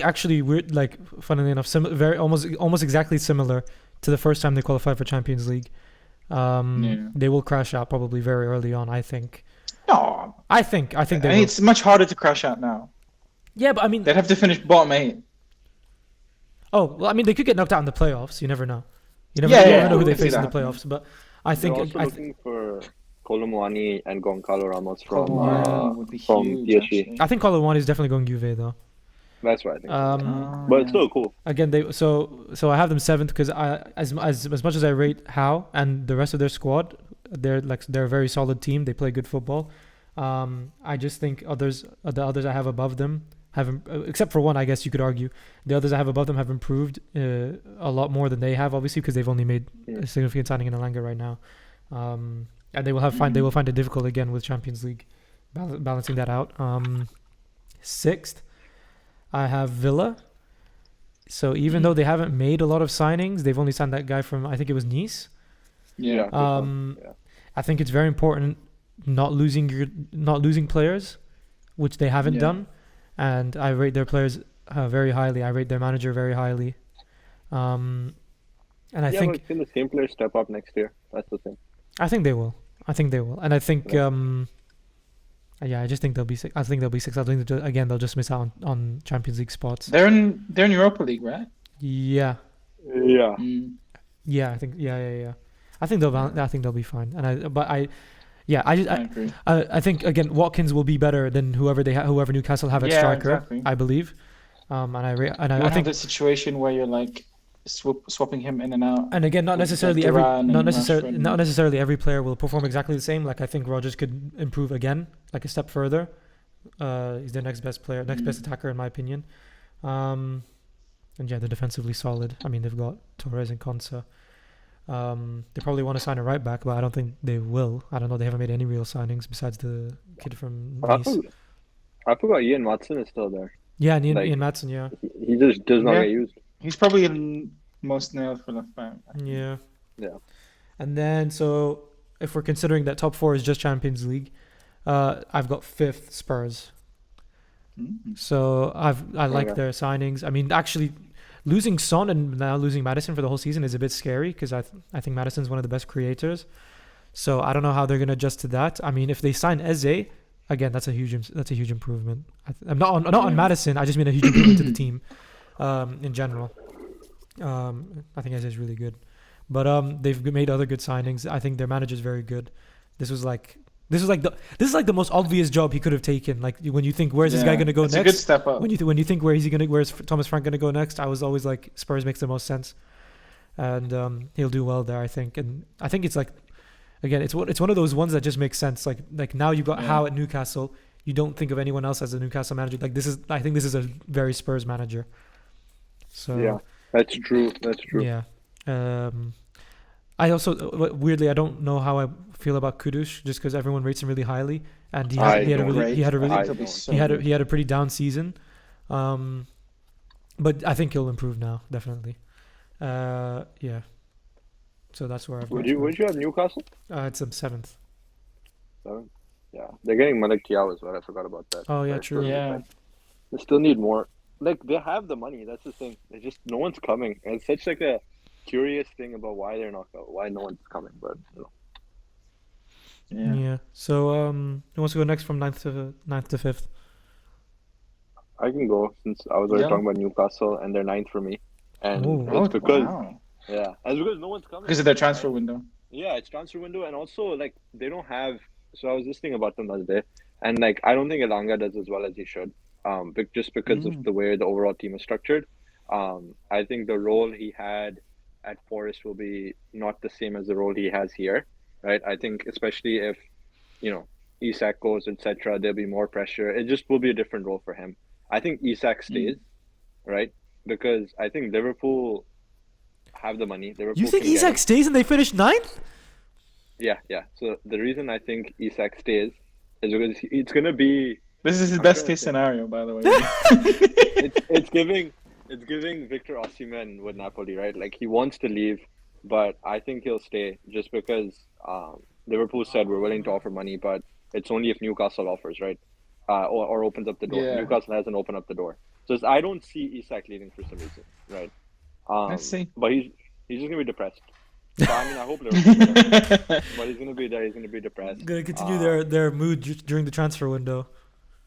actually weird, like, funnily enough, almost exactly similar to the first time they qualified for Champions League. They will crash out probably very early on. I think. No, I think they I mean, will. it's much harder to crash out now. Yeah, but I mean, They'd have to finish bottom 8. oh well, I mean, they could get knocked out in the playoffs. You never know. You never, Yeah, you yeah, never know who we they can see face in the that happening. playoffs. But I They're think also looking for Kolomwani and Goncalo Ramos from Kolomwani would be from huge, PSG. actually. I think Colorado is definitely going Juve though. That's what I think. Oh, But yeah. it's still cool. Again, so I have them 7th because as much as I rate Howe and the rest of their squad, they're a very solid team. They play good football. I just think the others I have above them except for one, I guess you could argue, the others I have above them have improved a lot more than they have, obviously, because they've only made a significant signing in Alanga right now, and they will find it difficult again with Champions League, balancing that out. 6th, I have Villa. So even though they haven't made a lot of signings, they've only signed that guy from, I think it was Nice. Yeah. I think it's very important not losing players, which they haven't done, and I rate their players very highly. I rate their manager very highly, and I think but can the same players step up next year? That's the thing. I think they will, and I think I just think they'll be six. I think they'll be 6. I think they'll just miss out on Champions League spots. They're in Europa League, right? Yeah. Yeah. Yeah, I think I think they'll be fine. And I agree. I think again Watkins will be better than whoever Newcastle have at striker. Exactly. I believe. You I won't think have the situation where you're like swapping him in and out. and again not with, necessarily like, every Duran and Rashford. not necessarily every player will perform exactly the same. Like I think Rodgers could improve again, like a step further. He's their next best player, next best attacker in my opinion. And yeah, they're defensively solid. I mean, they've got Torres and Konsa. They probably want to sign a right back, but I don't think they will. I don't know. They haven't made any real signings besides the kid from Nice. I forgot Ian Watson is still there. Yeah, and Ian Maatsen, yeah. He just does not get used. He's probably in most nailed for left back. Yeah. Yeah. And then, so if we're considering that top 4 is just Champions League, I've got 5th Spurs. So I like their signings. I mean, actually, losing Son and now losing Maddison for the whole season is a bit scary because I think Maddison's one of the best creators. So I don't know how they're going to adjust to that. I mean, if they sign Eze, again, that's a huge improvement. I'm not on Maddison. I just mean a huge improvement to the team in general. I think Eze is really good, but they've made other good signings. I think their manager's very good. This is like the most obvious job he could have taken. Like when you think, where's this guy going to go next? It's a good step up. When you think where's Thomas Frank going to go next? I was always like Spurs makes the most sense, and he'll do well there. I think, and I think it's like, again, it's one of those ones that just makes sense. Like now you've got Howe at Newcastle. You don't think of anyone else as a Newcastle manager. Like I think this is a very Spurs manager. So yeah, that's true. Yeah. I also weirdly I don't know how I feel about Kudus just because everyone rates him really highly, and he had a pretty down season, but I think he'll improve now, definitely. Yeah. So that's where I've. Would you have Newcastle? It's 7th. 7th. Yeah, they're getting Malik Thiaw as well. I forgot about that. Oh yeah, true. Yeah. They still need more. Like they have the money. That's the thing. They just no one's coming. And it's such like a curious thing about why no o's coming, but Yeah. So who wants to go next from 9th to 5th? I can go since I was already talking about Newcastle and they're 9th for me, and it's because it's because no one's coming because of their transfer window. Yeah, it's transfer window, and also like they don't have. So I was listening about them the other day, and like I don't think Elanga does as well as he should. Just because of the way the overall team is structured. I think the role he had at Forest will be not the same as the role he has here, right? I think especially if, Isak goes, etc., there'll be more pressure. It just will be a different role for him. I think Isak stays, right? Because I think Liverpool have the money. You think Isak stays and they finish 9th? Yeah. So the reason I think Isak stays is because it's going to be... This is his best case scenario, by the way. It's giving Victor Osimhen with Napoli, right? Like he wants to leave, but I think he'll stay just because Liverpool said we're willing to offer money, but it's only if Newcastle offers, right? Or opens up the door. Yeah. Newcastle hasn't opened up the door, so I don't see Isak leaving for some reason, right? Let's see. But he's just gonna be depressed. So I mean, I hope Liverpool win. But he's gonna be there. He's gonna be depressed. Gonna continue their mood during the transfer window.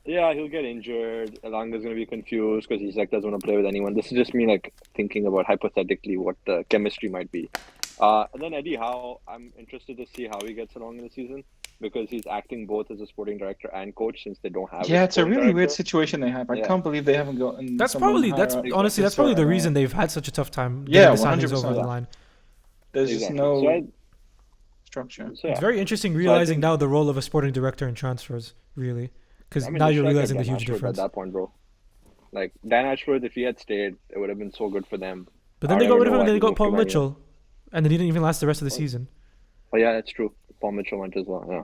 Yeah, he'll get injured. Elanga's gonna be confused because he's like doesn't want to play with anyone. This is just me like thinking about hypothetically what the chemistry might be. And then Eddie Howe, I'm interested to see how he gets along in the season because he's acting both as a sporting director and coach since they don't have. Yeah, it's a sporting really weird director. situation they have. I Yeah. can't believe they haven't gotten. That's someone probably higher up. honestly that's probably the reason they've had such a tough time getting Yeah, the signings 100%. over the line. There's just Exactly. no structure. So yeah. It's very interesting I realizing think- now the role of a sporting director in transfers, really, because I mean, now they you're should have realizing the kept Dan huge Ashworth difference. at that point, bro. Like Dan Ashworth, if he had stayed, it would have been so good for them. But then I they got don't rid of know him and why then they he got moved Paul to Man U. Mitchell, and then he didn't even last the rest of the season. Oh yeah, that's true. Paul Mitchell went as well. Yeah.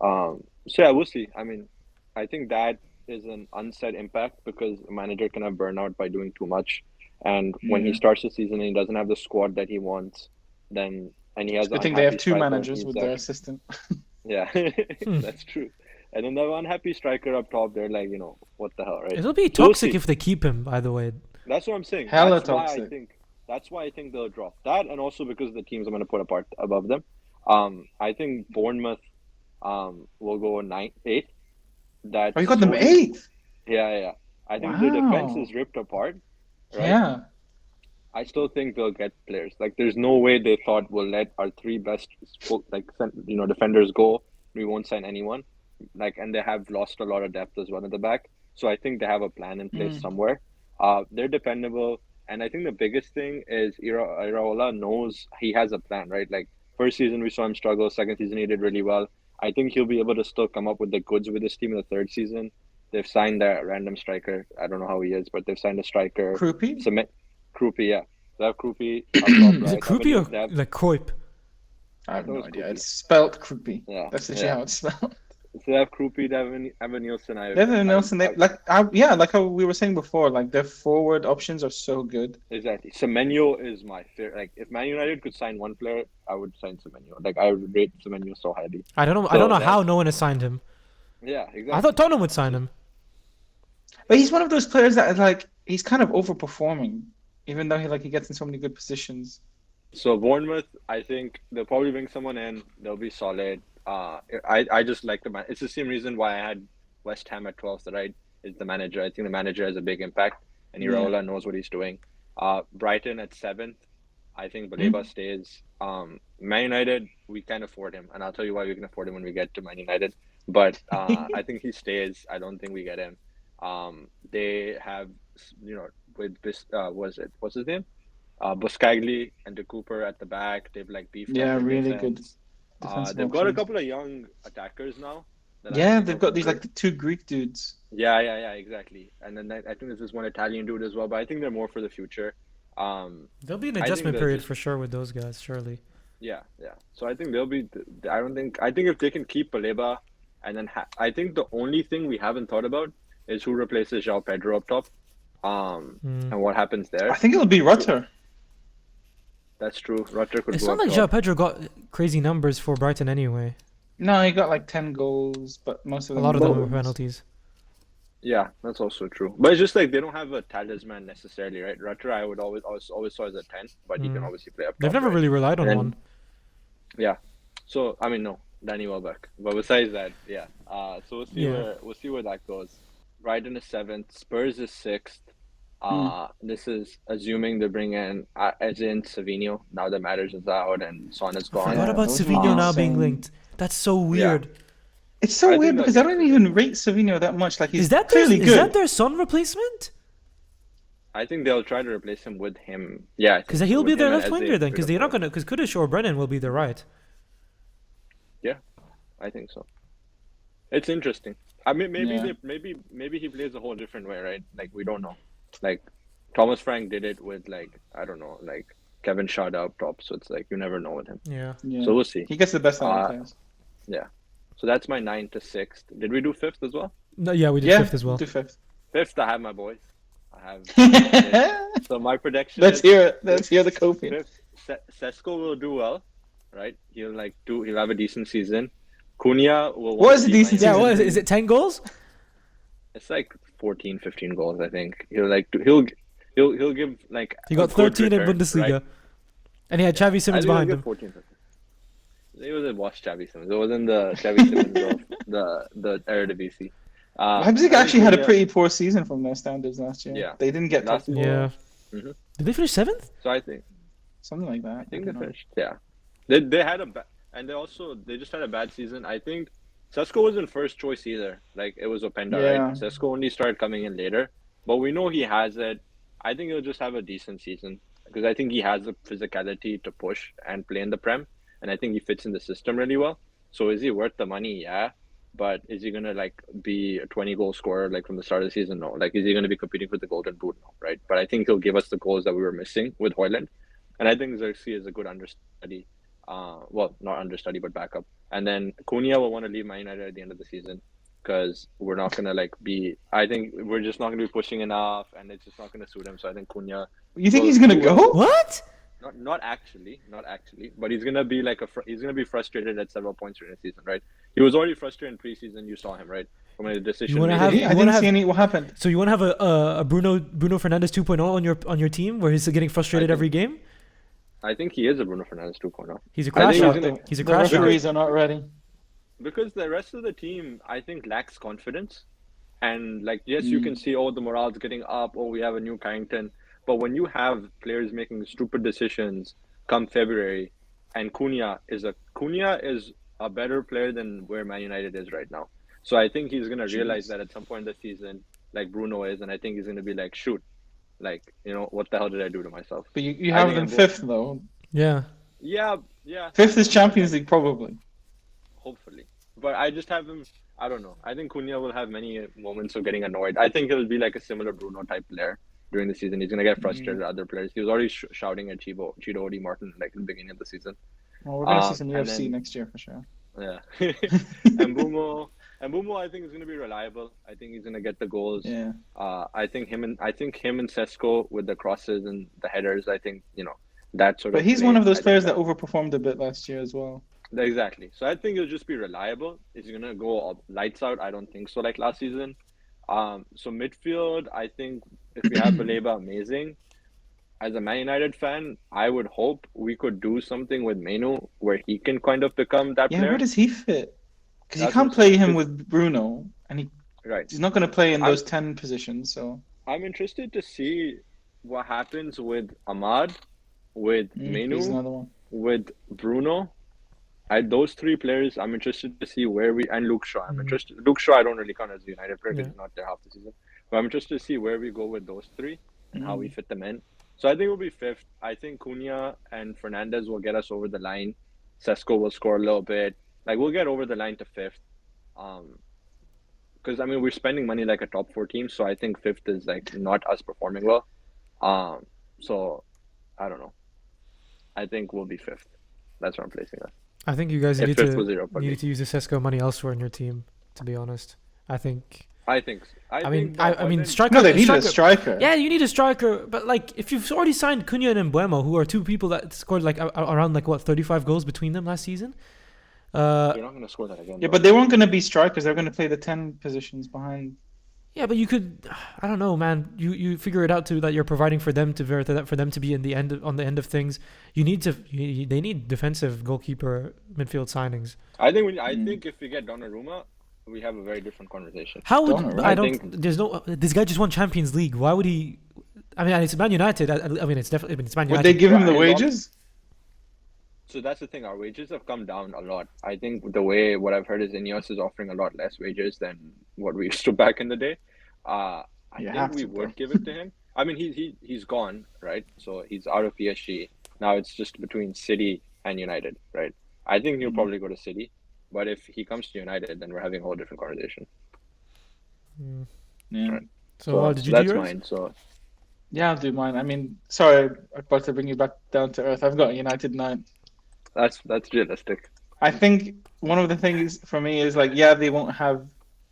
So yeah, we'll see. I mean, I think that is an unsaid impact because a manager can have burnout by doing too much, and when he Yeah. starts the season and he doesn't have the squad that he wants, then and he has. I an think they have unhappy two striker, managers he's with like- their assistant. Yeah, that's true. And then the unhappy striker up top, they're like, what the hell, right? It'll be So we'll toxic see. if they keep him. By the way, That's what I'm saying. Hella That's why toxic. That's why I think they'll drop that, and also because the teams I'm going to put apart above them. I think Bournemouth will go 8th. That Oh, you got them 8th. Yeah. I think the defense Wow. is ripped apart. Right? Yeah. I still think they'll get players. Like, there's no way they thought we'll let our 3 best, defenders go. We won't sign anyone. And they have lost a lot of depth as well at the back. So I think they have a plan in place somewhere. They're dependable. And I think the biggest thing is Iraola knows he has a plan, right? Like, first season we saw him struggle. Second season he did really well. I think he'll be able to still come up with the goods with this team in the third season. They've signed that random striker. I don't know how he is, but they've signed a striker. Kroopy? Krupi, yeah. They have Krupi up top, is it right? Krupi They have- or like Kroip? I have thought it no was idea. Kroopy. It's spelled Kroopy. Yeah, That's actually yeah. how it's spelled. So they have Krupi, they have Evan Nielsen. Evan Nelson, like how we were saying before, like their forward options are so good. Exactly. Semenyo is my favorite. Like, if Man United could sign one player, I would sign Semenyo. Like, I would rate Semenyo so highly. I don't know So how that- no one has signed him. Yeah, exactly. I thought Tottenham would sign him. But he's one of those players that he's kind of overperforming, even though he gets in so many good positions. So Bournemouth, I think they'll probably bring someone in. They'll be solid. I just like the man. It's the same reason why I had West Ham at 12th, right? Is the manager. I think the manager has a big impact, and Iraola knows what he's doing. Brighton at 7th. I think Baleba stays. Man United, we can afford him, and I'll tell you why we can afford him when we get to Man United. But I think he stays. I don't think we get him. They have, with this, what's his name? Buscagli and De Cooper at the back. They've beefed up their Really defense. good. defensive They've got a options. couple of young attackers now. that I Yeah, think they've are got these good. the 2 Greek dudes. Yeah, exactly. And then I think there's this one Italian dude as well, but I think they're more for the future. There'll be an I think adjustment they'll period just- for sure with those guys, surely. Yeah. So I think they'll be. I think if they can keep Baleba, and then I think the only thing we haven't thought about is who replaces João Pedro up top, and what happens there. I think it'll be Rutter. That's true. Rutter could It's go not like up João top. Pedro got crazy numbers for Brighton anyway. No, he got 10 goals, but most of A them lot of them were goals. penalties. Yeah, that's also true. But it's just they don't have a talisman necessarily, right? Rutter, I would always saw as a 10, but he can obviously play up top. They've never right? really relied on And- one. Yeah. So no, Danny Welbeck. But besides that, yeah. So we'll see where that goes. Brighton is 7th. Spurs is 6th. This is assuming they bring in as in Savino now that Matters is out and Son is gone. What about those are Savino now insane. being linked? That's so weird. It's so I think weird that- because I don't even rate Savino that much. He's Is that clearly good. is that their Son replacement? I think they'll try to replace him with him. Yeah, Because he'll be with their him left as winger a then. Because bit they're of not gonna. Because Kudish or Brennan will be their right. I think so. It's interesting. I mean, maybe Yeah. maybe he plays a whole different way, right? We don't know. Thomas Frank did it with I don't know, Kevin Schade up top. So it's you never know with him. Yeah. Yeah. So we'll see. He gets the best out of players. So that's my 9th to 6th. Did we do 5th as well? No, yeah, we did Yeah, fifth as well. do 5th. 5th, I have my boys. I have. So my prediction. Let's is hear it. Let's hear the coping. 5th, Sesko will do well, right? He'll he'll have a decent season. Cunha will. What is a decent Yeah, season? what is it? Is it 10 goals? It's 14, 15 goals, I think. He'll give He got a good 13 in return, Bundesliga. right? And he had Xavi I Simmons think he'll behind get him. 14. It was a wash Xavi Simmons. It wasn't the Xavi Simmons of the Eredivisie. Leipzig I think actually had a Cunha- pretty poor season from their standards last year. Yeah. They didn't get top Last four, Yeah. Mhm. Did they finish 7th? So I think something like that. I think don't they know. finished. Yeah, they had and they just had a bad season. I think Sesko wasn't first choice either. Like it was Openda, Yeah. right? Sesko only started coming in later, but we know he has it. I think he'll just have a decent season because I think he has the physicality to push and play in the Prem, and I think he fits in the system really well. So is he worth the money? Yeah. But is he gonna like be a 20-goal scorer like from the start of the season? No. Like is he gonna be competing for the Golden Boot? No, right? But I think he'll give us the goals that we were missing with Hoyland. And I think Xerxes is a good understudy. Well, not understudy, but backup. And then Cunha will want to leave Man United at the end of the season because we're not going to like be. I think we're just not going to be pushing enough, and it's just not going to suit him. So I think Cunha. You think Well, he's gonna who go? What? Not actually, but he's gonna be like he's gonna be frustrated at several points during the season, right? He was already frustrated in preseason. You saw him, right? From a decision. You wanna making. have- Did he? you I wanna didn't have- see any. What happened? So you want to have a Bruno Fernandes 2.0 on your team where he's getting frustrated I think- every game? I think he is a Bruno Fernandes 2.0. He's a I crash think out. he's gonna- He's a The crash out. referees are not ready. Because the rest of the team, I think, lacks confidence. And like, yes, you can see, oh, the morale's getting up. Oh, we have a new Carrington. But when you have players making stupid decisions come February, and Cunha is a better player than where Man United is right now. So I think he's gonna realize that at some point in the season, like Bruno is, and I think he's gonna be like, shoot, like what the hell did I do to myself? But you I have think them I'm fifth though. Yeah. Yeah. Fifth is Champions League probably. Hopefully. But I just have him. I don't know. I think Cunha will have many moments of getting annoyed. I think he'll be like a similar Bruno type player during the season. He's gonna get frustrated at other players. He was already shouting at Chido Odi Martin like in the beginning of the season. Well, we're gonna see some and UFC then- next year for sure. Yeah. and Bumo, I think is gonna be reliable. I think he's gonna get the goals. Yeah. I think him and Sesko with the crosses and the headers. I think that sort of. But he's play, one of those I think players that overperformed a bit last year as well. Exactly. So I think he'll just be reliable. Is he gonna go all lights out? I don't think so. Like last season. So midfield, I think if we have Baleba, amazing. As a Man United fan, I would hope we could do something with Menu where he can kind of become that Yeah, player. where does he fit? Because you That's can't what- play him with Bruno, and Right. he's not going to play in I'm- those 10 positions. So I'm interested to see what happens with Ahmad, with he's Menu, another one. with Bruno. Those three players, I'm interested to see where we and Luke Shaw. I'm interested. Luke Shaw, I don't really count as a United player because Yeah. he's not there half the season. But I'm interested to see where we go with those three and how Mm-hmm. we fit them in. So I think we'll be fifth. I think Cunha and Fernandez will get us over the line. Sesko will score a little bit. Like we'll get over the line to fifth. Because we're spending money like a top 4 team, so I think fifth is like not us performing well. So I don't know. I think we'll be fifth. That's where I'm placing us. I think you guys If need fifth was Europa to League. use the Sesko money elsewhere in your team. To be honest, I think. I think. I mean, think I mean, Hoyland- striker. No, they need a striker. Yeah, you need a striker, but like if you've already signed Cunha and Mbuemo, who are two people that scored like around like what 35 goals between them last season. You're not going to score that again. Yeah, though. but they weren't going to be strikers. They're going to play the 10 positions behind. Yeah, but you could, I don't know, man. You figure it out too that you're providing for them for them to be on the end of things. You need to. They need defensive goalkeeper midfield signings. I think if we get Donnarumma, we have a very different conversation. How would Donnarumma. I I don't? think- There's no. This guy just won Champions League. Why would he? I mean, it's Man United. I mean, it's definitely. It's Man Would United. they give him the Right, wages? So that's the thing. Our wages have come down a lot. I think what I've heard is Ineos is offering a lot less wages than what we used to back in the day. I You think have we to, bro. would give it to him. I mean, he's gone, right? So he's out of PSG. Now it's just between City and United, right? I think he'll probably go to City. But if he comes to United, then we're having a whole different conversation. Yeah. Right. So did you do that's yours? mine. So Yeah, I'll do mine. I mean, sorry, I'm about to bring you back down to earth. I've got United 9. that's realistic. I think one of the things for me is like, yeah, they won't have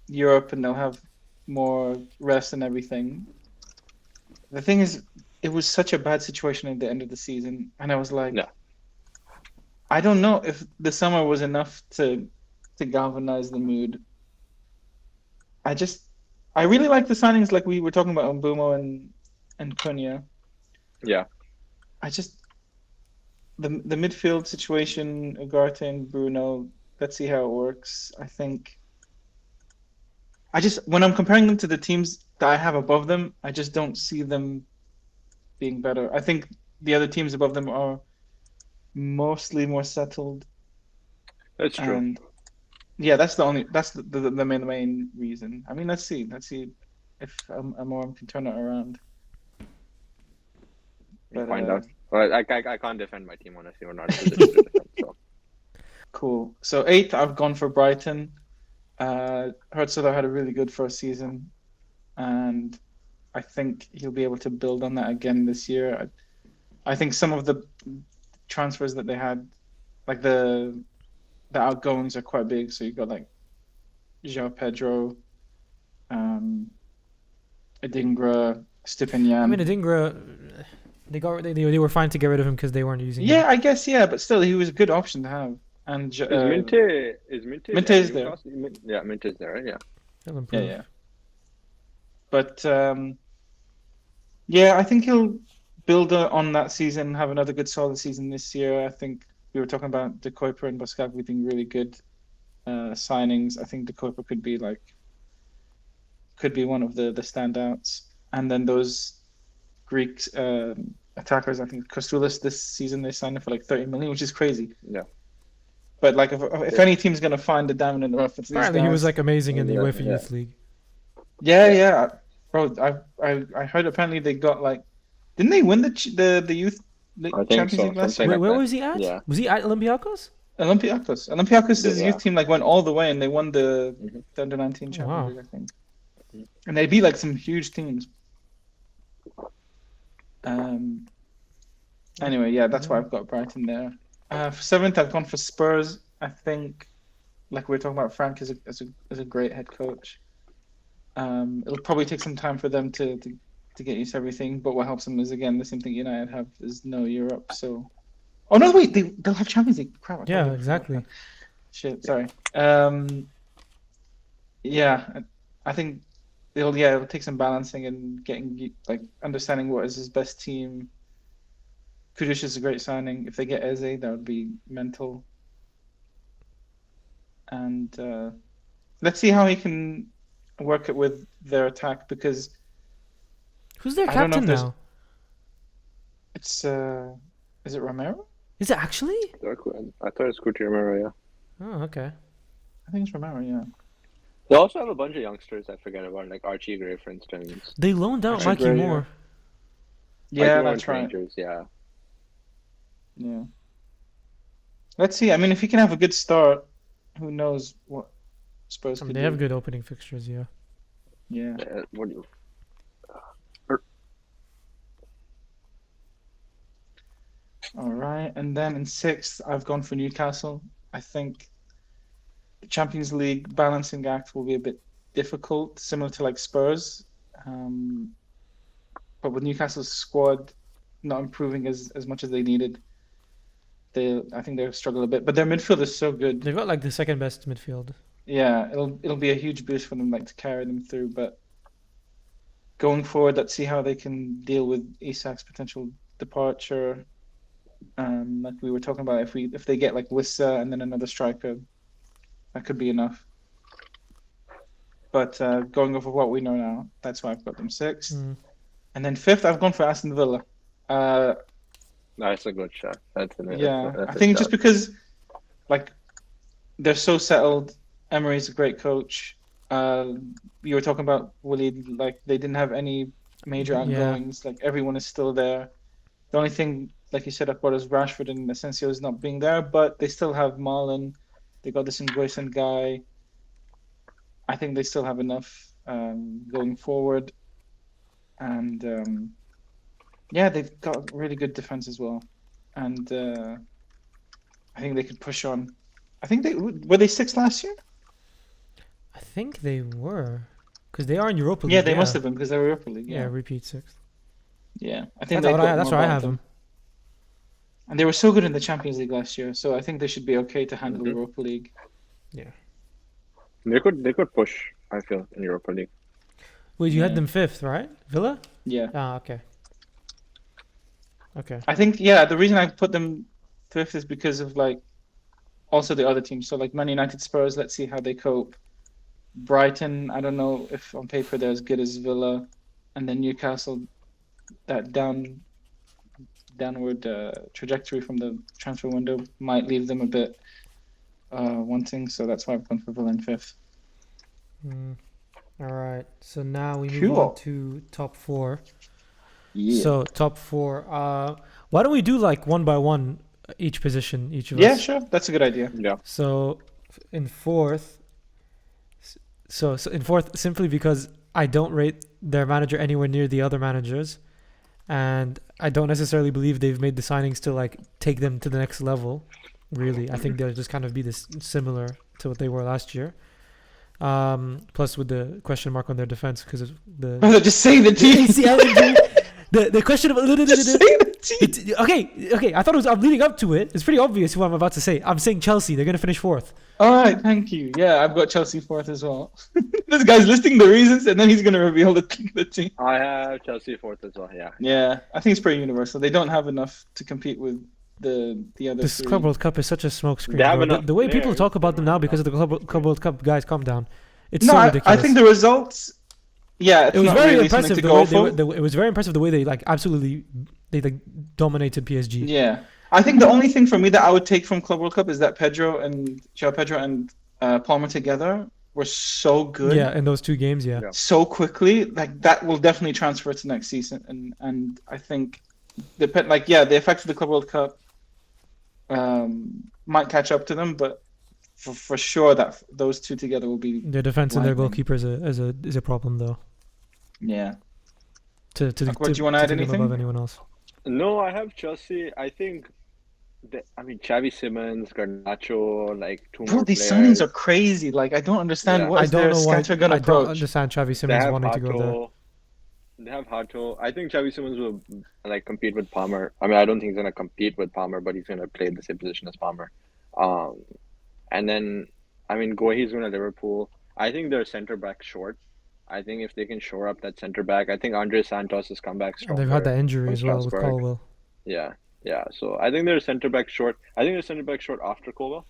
Europe and they'll have more rest and everything. The thing is, it was such a bad situation at the end of the season, and I was like, Yeah. I don't know if the summer was enough to galvanize the mood. I really like the signings, like we were talking about Mbumo and Cunha. Yeah. the midfield situation, Ugarte and Bruno. Let's see how it works. I think when I'm comparing them to the teams that I have above them, I just don't see them being better. I think the other teams above them are mostly more settled, That's true. and yeah, that's the main reason. I mean, let's see if Amorim can turn it around. We'll But, find out. Well, I can't defend my team, honestly. We're not in a position to defend. So. Cool. So 8th, I've gone for Brighton. Hertzler had a really good first season, and I think he'll be able to build on that again this year. I think some of the transfers that they had, like the outgoings are quite big. So you've got like João Pedro, Adingra, Stepinian. I mean, Adingra, they were fine to get rid of him because they weren't using him. Yeah, I guess, yeah, but still, he was a good option to have. And Is Minte is there. Yeah, Minte is there, right? Yeah. He'll improve. Yeah. But yeah, I think he'll build on that season, have another good solid season this year. I think we were talking about De Kuyper and Boscavi being really good signings. I think De Kuyper could be one of the standouts. And then those Greek attackers, I think Kostoulis this season they signed him for like 30 million, which is crazy. Yeah. But like if any team's gonna find a diamond in the rough, it's these Apparently, guys. he was like amazing in the UEFA Youth League. Yeah, bro. I heard apparently they got like, didn't they win the youth Champions League last year? Where was he at? Yeah. Was he at Olympiacos? Olympiacos' youth team like went all the way and they won the under 19 Champions League, I think. And they beat like some huge teams. Anyway, yeah, that's why I've got Brighton there. For 7th, I've gone for Spurs. I think, like we were talking about, Frank is a great head coach. It'll probably take some time for them to get used to everything. But what helps them is again the same thing United have is no Europe. So, oh no, wait, they'll have Champions League. Crap. Yeah, exactly. Shit, sorry. Yeah, I think it'll take some balancing and getting like understanding what is his best team. Kudus is a great signing. If they get Eze, that would be mental. And let's see how he can work it with their attack because who's their captain now? It's is it Romero? Is it actually? I thought it was Cuti Romero, yeah. Oh, okay. I think it's Romero, yeah. They also have a bunch of youngsters I forget about, like Archie Gray, for instance. They loaned out Archie Mikey Gray, Moore. Yeah, Mikey Moore that's right. Rangers, yeah. Yeah. Let's see. I mean, if he can have a good start, who knows what Spurs could They do. have good opening fixtures, yeah. Yeah. What do you... All right. And then in 6th, I've gone for Newcastle. I think the Champions League balancing act will be a bit difficult, similar to like Spurs. But with Newcastle's squad not improving as much as they needed, I think they'll struggle a bit. But their midfield is so good. They've got like the second best midfield. Yeah, it'll be a huge boost for them, like to carry them through. But going forward, let's see how they can deal with Isak's potential departure. Like we were talking about, if they get like Wissa and then another striker, that could be enough. But going off of what we know now, that's why I've got them 6th. And then 5th, I've gone for Aston Villa. That's a good shot. That's I think just because, like, they're so settled. Emery's a great coach. You were talking about Willie, like they didn't have any major outgoings. Like everyone is still there. The only thing, like you said, up is Rashford and Asensio is not being there, but they still have Marlon. They got this Nguyen guy. I think they still have enough going forward, and yeah, they've got really good defense as well, and I think they could push on. I think were they 6th last year? I think they were, because they are in Europa League. Yeah, they must have been because they were Europa League. Yeah, repeat 6th. Yeah, I think that's where I have them. And they were so good in the Champions League last year, so I think they should be okay to handle the Europa League. Yeah, they could push. I feel in Europa League. Wait, you had them 5th, right? Villa? Yeah. Ah, okay. I think the reason I put them fifth is because of like also the other teams. So like Man United, Spurs. Let's see how they cope. Brighton. I don't know if on paper they're as good as Villa, and then Newcastle. That downward trajectory from the transfer window might leave them a bit wanting. So that's why I've gone for Villa in fifth. All right. So now we move Cool. on to top four. Yeah. So top four. Why don't we do like one by one each position, each of Yeah, us? sure. That's a good idea. Yeah. So in fourth. So in fourth, simply because I don't rate their manager anywhere near the other managers, and I don't necessarily believe they've made the signings to like take them to the next level. Really, I think they'll just kind of be this similar to what they were last year. Plus with the question mark on their defense because of the Just say the team. ACL injury. The question of Just say the team. okay. I thought I'm leading up to it. It's pretty obvious who I'm about to say. I'm saying Chelsea. They're gonna finish fourth. All right, thank you. Yeah, I've got Chelsea fourth as well. This guy's listing the reasons, and then he's gonna reveal the team. I have Chelsea fourth as well. Yeah. Yeah, I think it's pretty universal. They don't have enough to compete with the other This three. Club World Cup is such a smokescreen. They have bro. The, enough the way people players, talk about them now but because of the Club World Cup, guys, calm down. It's No, so I ridiculous. think the results. Yeah, it's It was not very really impressive something to the way go they for. were, it was very impressive the way they like absolutely they like dominated PSG. Yeah, I think the only thing for me that I would take from Club World Cup is that Pedro and Palmer together were so good. Yeah, in those two games, yeah. Yeah. So quickly, like that will definitely transfer to next season, and I think the effects of the Club World Cup might catch up to them, but for sure that those two together will be Their defense and their lightning. goalkeeper is a problem though. Yeah. To What, do you wanna add take them anything? above anyone else. No, I have Chelsea. I think Xavi Simons, Garnacho, like two Bro, more these players. signings are crazy. Like I don't understand Yeah. what I is don't their know why. scattergun I don't approach. understand Xavi They Simons have wanting to go there. Hato. They have Hato. I think Xavi Simons will like compete with Palmer. I mean, I don't think he's gonna compete with Palmer, but he's gonna play the same position as Palmer. And then I mean, Guehi's going to Liverpool. I think they're centre back short. I think if they can shore up that centre back, I think Andre Santos has come back And stronger. they've had that injury from as well with Strasbourg. Colwell. Yeah. So I think they're centre back short. I think they're centre back short after Colwell.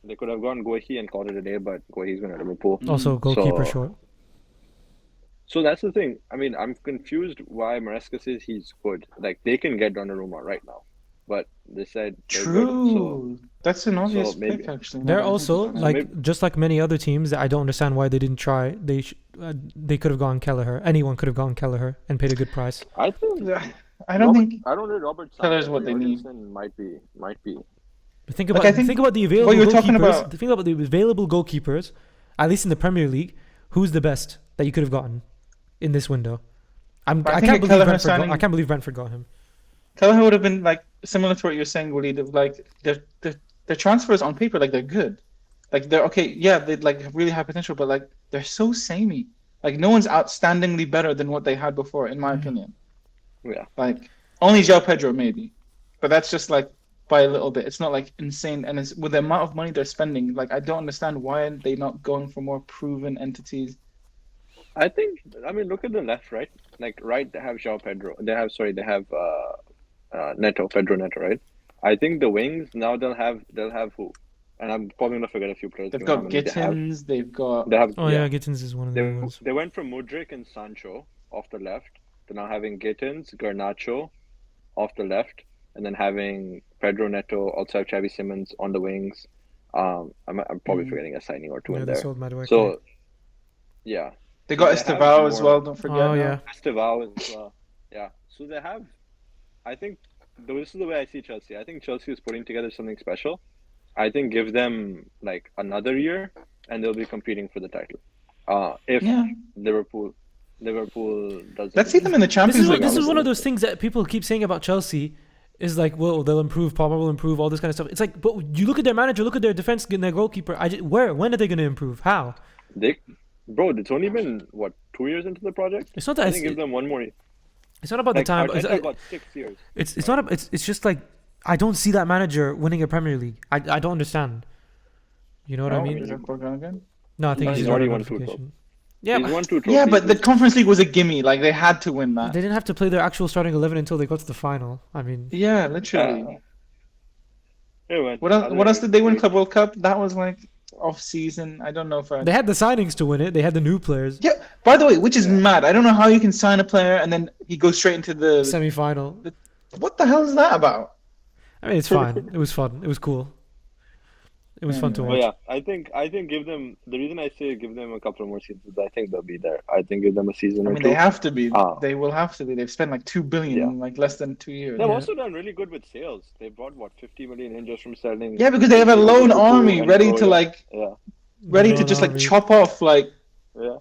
They could have gone Guehi and called it a day, but Guehi's going to Liverpool. Also goalkeeper So- short. So that's the thing. I mean, I'm confused why Maresca says he's good. Like they can get Donnarumma right now, but they said they're good, True. That's an obvious maybe- pick, actually. They're now that I also think about it. like just like many other teams that I don't understand why they didn't try. They could have gone Kelleher. Anyone could have gone Kelleher and paid a good price. I think I don't think. I don't know Robert. Kelleher's what they need. Jorgensen might be. But think Like, about I think think about the available what you were talking goalkeepers. about- Think about the available goalkeepers, at least in the Premier League. Who's the best that you could have gotten in this window? I I think can't a believe Kelleher Brentford. signing- I can't believe Brentford got him. Kelleher would have been like similar to what you're saying, Waleed. Of like their transfers on paper, like they're good, like they're okay. Yeah, they like really high potential, but like they're so samey. Like no one's outstandingly better than what they had before, in my opinion. Yeah. Like only João Pedro maybe, but that's just like by a little bit. It's not like insane, and it's with the amount of money they're spending. Like I don't understand why they're not going for more proven entities. I think. I mean, look at the left, right? Like right, they have João Pedro. They have Pedro Neto, right? I think the wings now they'll have who? And I'm probably gonna forget a few players. They've given how got many they have. Gittins. They've got They have. Oh yeah, Gittins is one of the They, ones. they went from Mudryk and Sancho off the left to now having Gittins, Garnacho off the left, and then having Pedro Neto, also have Xavi Simons on the wings. I'm probably forgetting a signing or two Yeah, in they there. sold Madueke. So, yeah, they got They have Estevao as more- well. Don't forget. Oh now. yeah, Estevao as well. Yeah, so they have. I think this is the way I see Chelsea. I think Chelsea is putting together something special. I think give them like another year, and they'll be competing for the title. If Yeah. Liverpool doesn't. Let's see them in the this Champions is League. this is one of honestly. those things that people keep saying about Chelsea. Is like, well, they'll improve. Palmer will improve. All this kind of stuff. It's like, but you look at their manager, look at their defense, and their goalkeeper. When are they going to improve? How? Bro, it's only been what 2 years into the project. It's not I that. think give them one more. It's not about Like the time. Arteta got 6 years. It's not. It's just like I don't see that manager winning a Premier League. I don't understand. You know what I Oh, mean? is it Borgan again? No, I think He's he's already already won 2 notification. Yeah, He's but won 2 trophies. Yeah, but the Conference League was a gimme. Like they had to win that. they didn't have to play their actual starting 11 until they got to the final. I mean, Yeah, literally. Yeah, man. What else did they win Club World Cup? That was like off season. I don't know if I. They had the signings to win it. They had the new players. Yeah. By the way, which is Yeah. mad. I don't know how you can sign a player and then he goes straight into the. Semi-final. What the hell is that about? I mean, it's fine. It was fun. It was cool. It was fun to Anyway. watch. But yeah, I think give them the reason I say give them a couple of more seasons. I think they'll be there. I think give them a season I or mean, two. they have to be. Ah. They will have to be. They've spent like 2 billion Yeah. in like less than 2 years. They've Yeah. also done really good with sales. They brought what 50 million in just from selling. Yeah, because they have a lone army and ready to Goya. like Yeah, ready to Lone just like army. chop off like. yeah.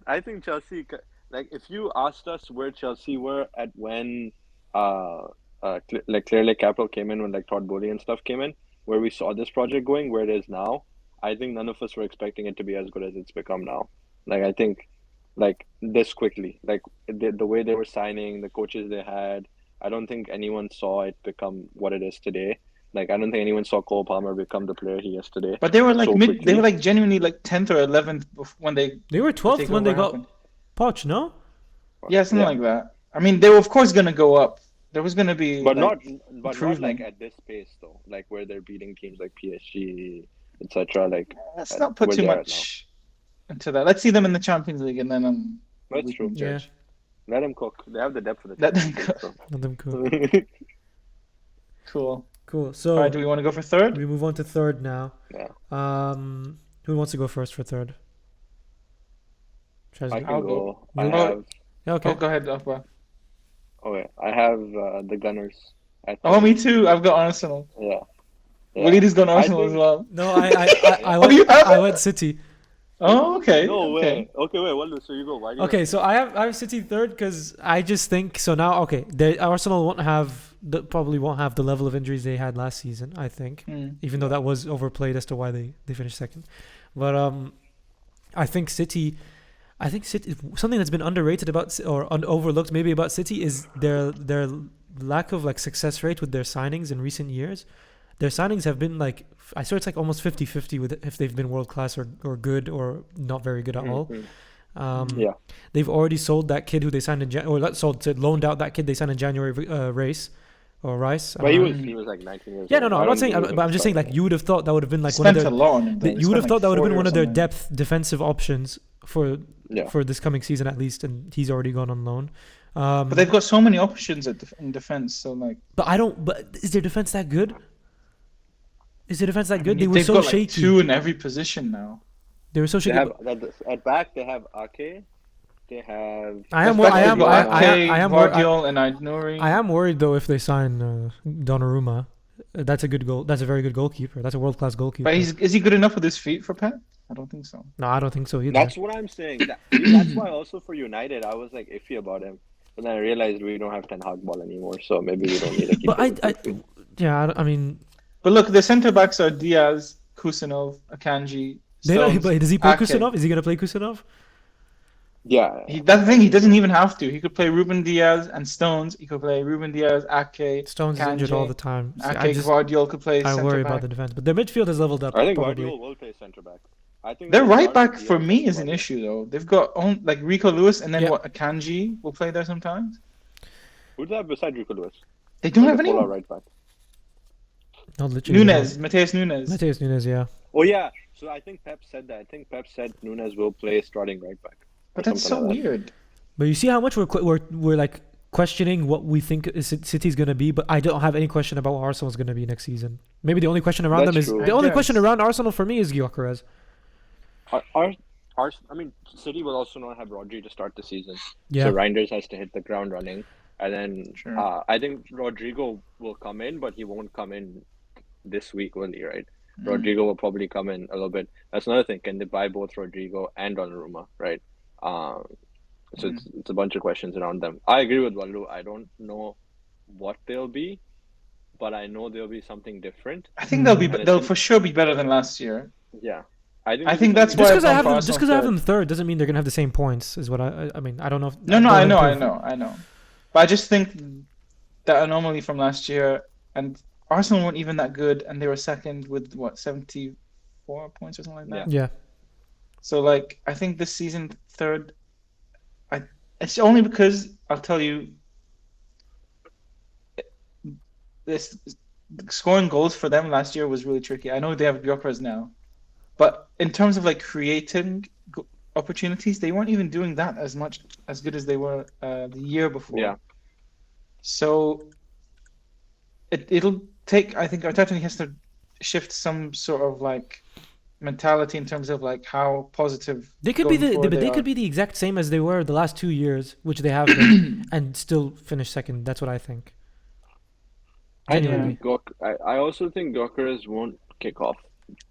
I think Chelsea. Like if you asked us where Chelsea were at when like Clear Lake Capital came in, when like Todd Bowley and stuff came in, where we saw this project going, where it is now, I think none of us were expecting it to be as good as it's become now. Like I think, like this quickly, like the way they were signing, the coaches they had, I don't think anyone saw it become what it is today. Like I don't think anyone saw Cole Palmer become the player he is today. But they were like So mid. quickly. They were like genuinely like 10th or 11th when they. They were 12th when they got happened. Poch, no? Yeah, something like that. I mean, they were of course gonna go up. There was gonna be. But like, not improvement. like at this pace though. Like where they're beating teams like PSG, etc. Like Let's not put where too they're at much into that. Let's see them in the Champions League and then That's we true. can judge. let them cook. They have the depth for the Let them Champions League, Let them cook. so. Cool. Cool. All So right, do we want to go for third? we move on to third now. Yeah. Who wants to go first for third? I Shazzy? can I'll go. go. I You- have. Yeah, okay. Oh, go ahead, Akbar. Okay, I have the Gunners. At Oh, me too. I've got Arsenal. Yeah. Waleed's got Arsenal as think- well. No, I Oh, you went have I it? went City. Oh, okay. No okay. way. Okay, wait. What? So you go. Why do you? Okay, so I have City third because I just think so now. Okay, Arsenal probably won't have the level of injuries they had last season. I think, even though that was overplayed as to why they finished second. But I think City something that's been underrated about or overlooked maybe about City is their lack of like success rate with their signings in recent years. Their signings have been like I swear it's like almost 50-50 with if they've been world class or good or not very good at all. Yeah. They've already sold that kid who they signed in loaned out that kid they signed in January, Rice. But he was like 19 years. Yeah, old. no, I I'm not not saying, but I'm just saying like you would have thought that would have been like one of Spent their a lot on him. though. They you would have spent thought that would have 4 been one of their or something. depth defensive options for Yeah. for this coming season at least, and he's already gone on loan. But they've got so many options in defense. So like, But is their defense that good? Is their defense that good? They were they've so got like shaky. 2 in every position now. They were so They shaky. have at back. They have Ake. They have. I am Left back, I am worried. Vardiol and Aït-Nouri. I am worried though if they sign Donnarumma. That's a good goal. That's a very good goalkeeper. That's a world class goalkeeper. But is he good enough with his feet for Pep? I don't think so. No, I don't think so either. That's what I'm saying. That's why also for United, I was like iffy about him. But then I realized we don't have Ten Hag ball anymore, so maybe we don't need to keep. But I mean, But look, the centre backs are Diaz, Kusanov, Akanji. Stones, but does he play Ake. Kusanov? Is he gonna play Kusanov? Yeah. That's the thing. He doesn't even have to. He could play Ruben Diaz and Stones. He could play Ruben Diaz, Ake. Stones is injured all the time. See, Ake, Guardiola could play. I centre worry back. about the defense, but their midfield has leveled up. I think probably. Guardiola will play centre back. I think Their they'll right start back with for Diaz me and is an Guardiola. issue though. They've got like Rico Lewis and then Yeah. what Akanji will play there sometimes. Who's that beside Rico Lewis? They don't have The full-out anyone. right back. Not literally. Nunes, Mateus Nunes. Mateus Nunes, yeah. Oh yeah. So I think Pep said that. I think Pep said Nunes will play starting right back. But that's so Something like that. weird. But you see how much we're like questioning what we think City's gonna be, but I don't have any question about what Arsenal's gonna be next season. Maybe the only question around That's them is true. the only Yes. question around Arsenal for me is Gyökeres. I mean, City will also not have Rodri to start the season. Yeah. So Reinders has to hit the ground running. And then Sure. I think Rodrigo will come in, but he won't come in this week, will he, right? Mm. Rodrigo will probably come in a little bit. That's another thing. Can they buy both Rodrigo and Donnarumma, right? So it's a bunch of questions around them. I agree with Wallu. I don't know what they'll be, but I know they'll be something different. I think they'll be. And They'll it's- for sure be better than last year. Yeah. I think that's Just why because I I've have gone them, for just because I have Arsenal them third doesn't mean they're gonna have the same points. Is what I mean. I don't know. If No, they'll I know. improve. But I just think that anomaly from last year, and Arsenal weren't even that good, and they were second with what 74 points or something like that. Yeah. So like, I think this season third. It's only because I'll tell you. This scoring goals for them last year was really tricky. I know they have Gyökeres now, but in terms of like creating opportunities, they weren't even doing that as good as they were the year before. Yeah. So it'll take. I think Arteta has to shift some sort of like mentality in terms of like how positive They could be they could be the exact same as they were the last 2 years, which they have been, and still finish second. That's what I think. Genuinely. I also think Gyökeres won't kick off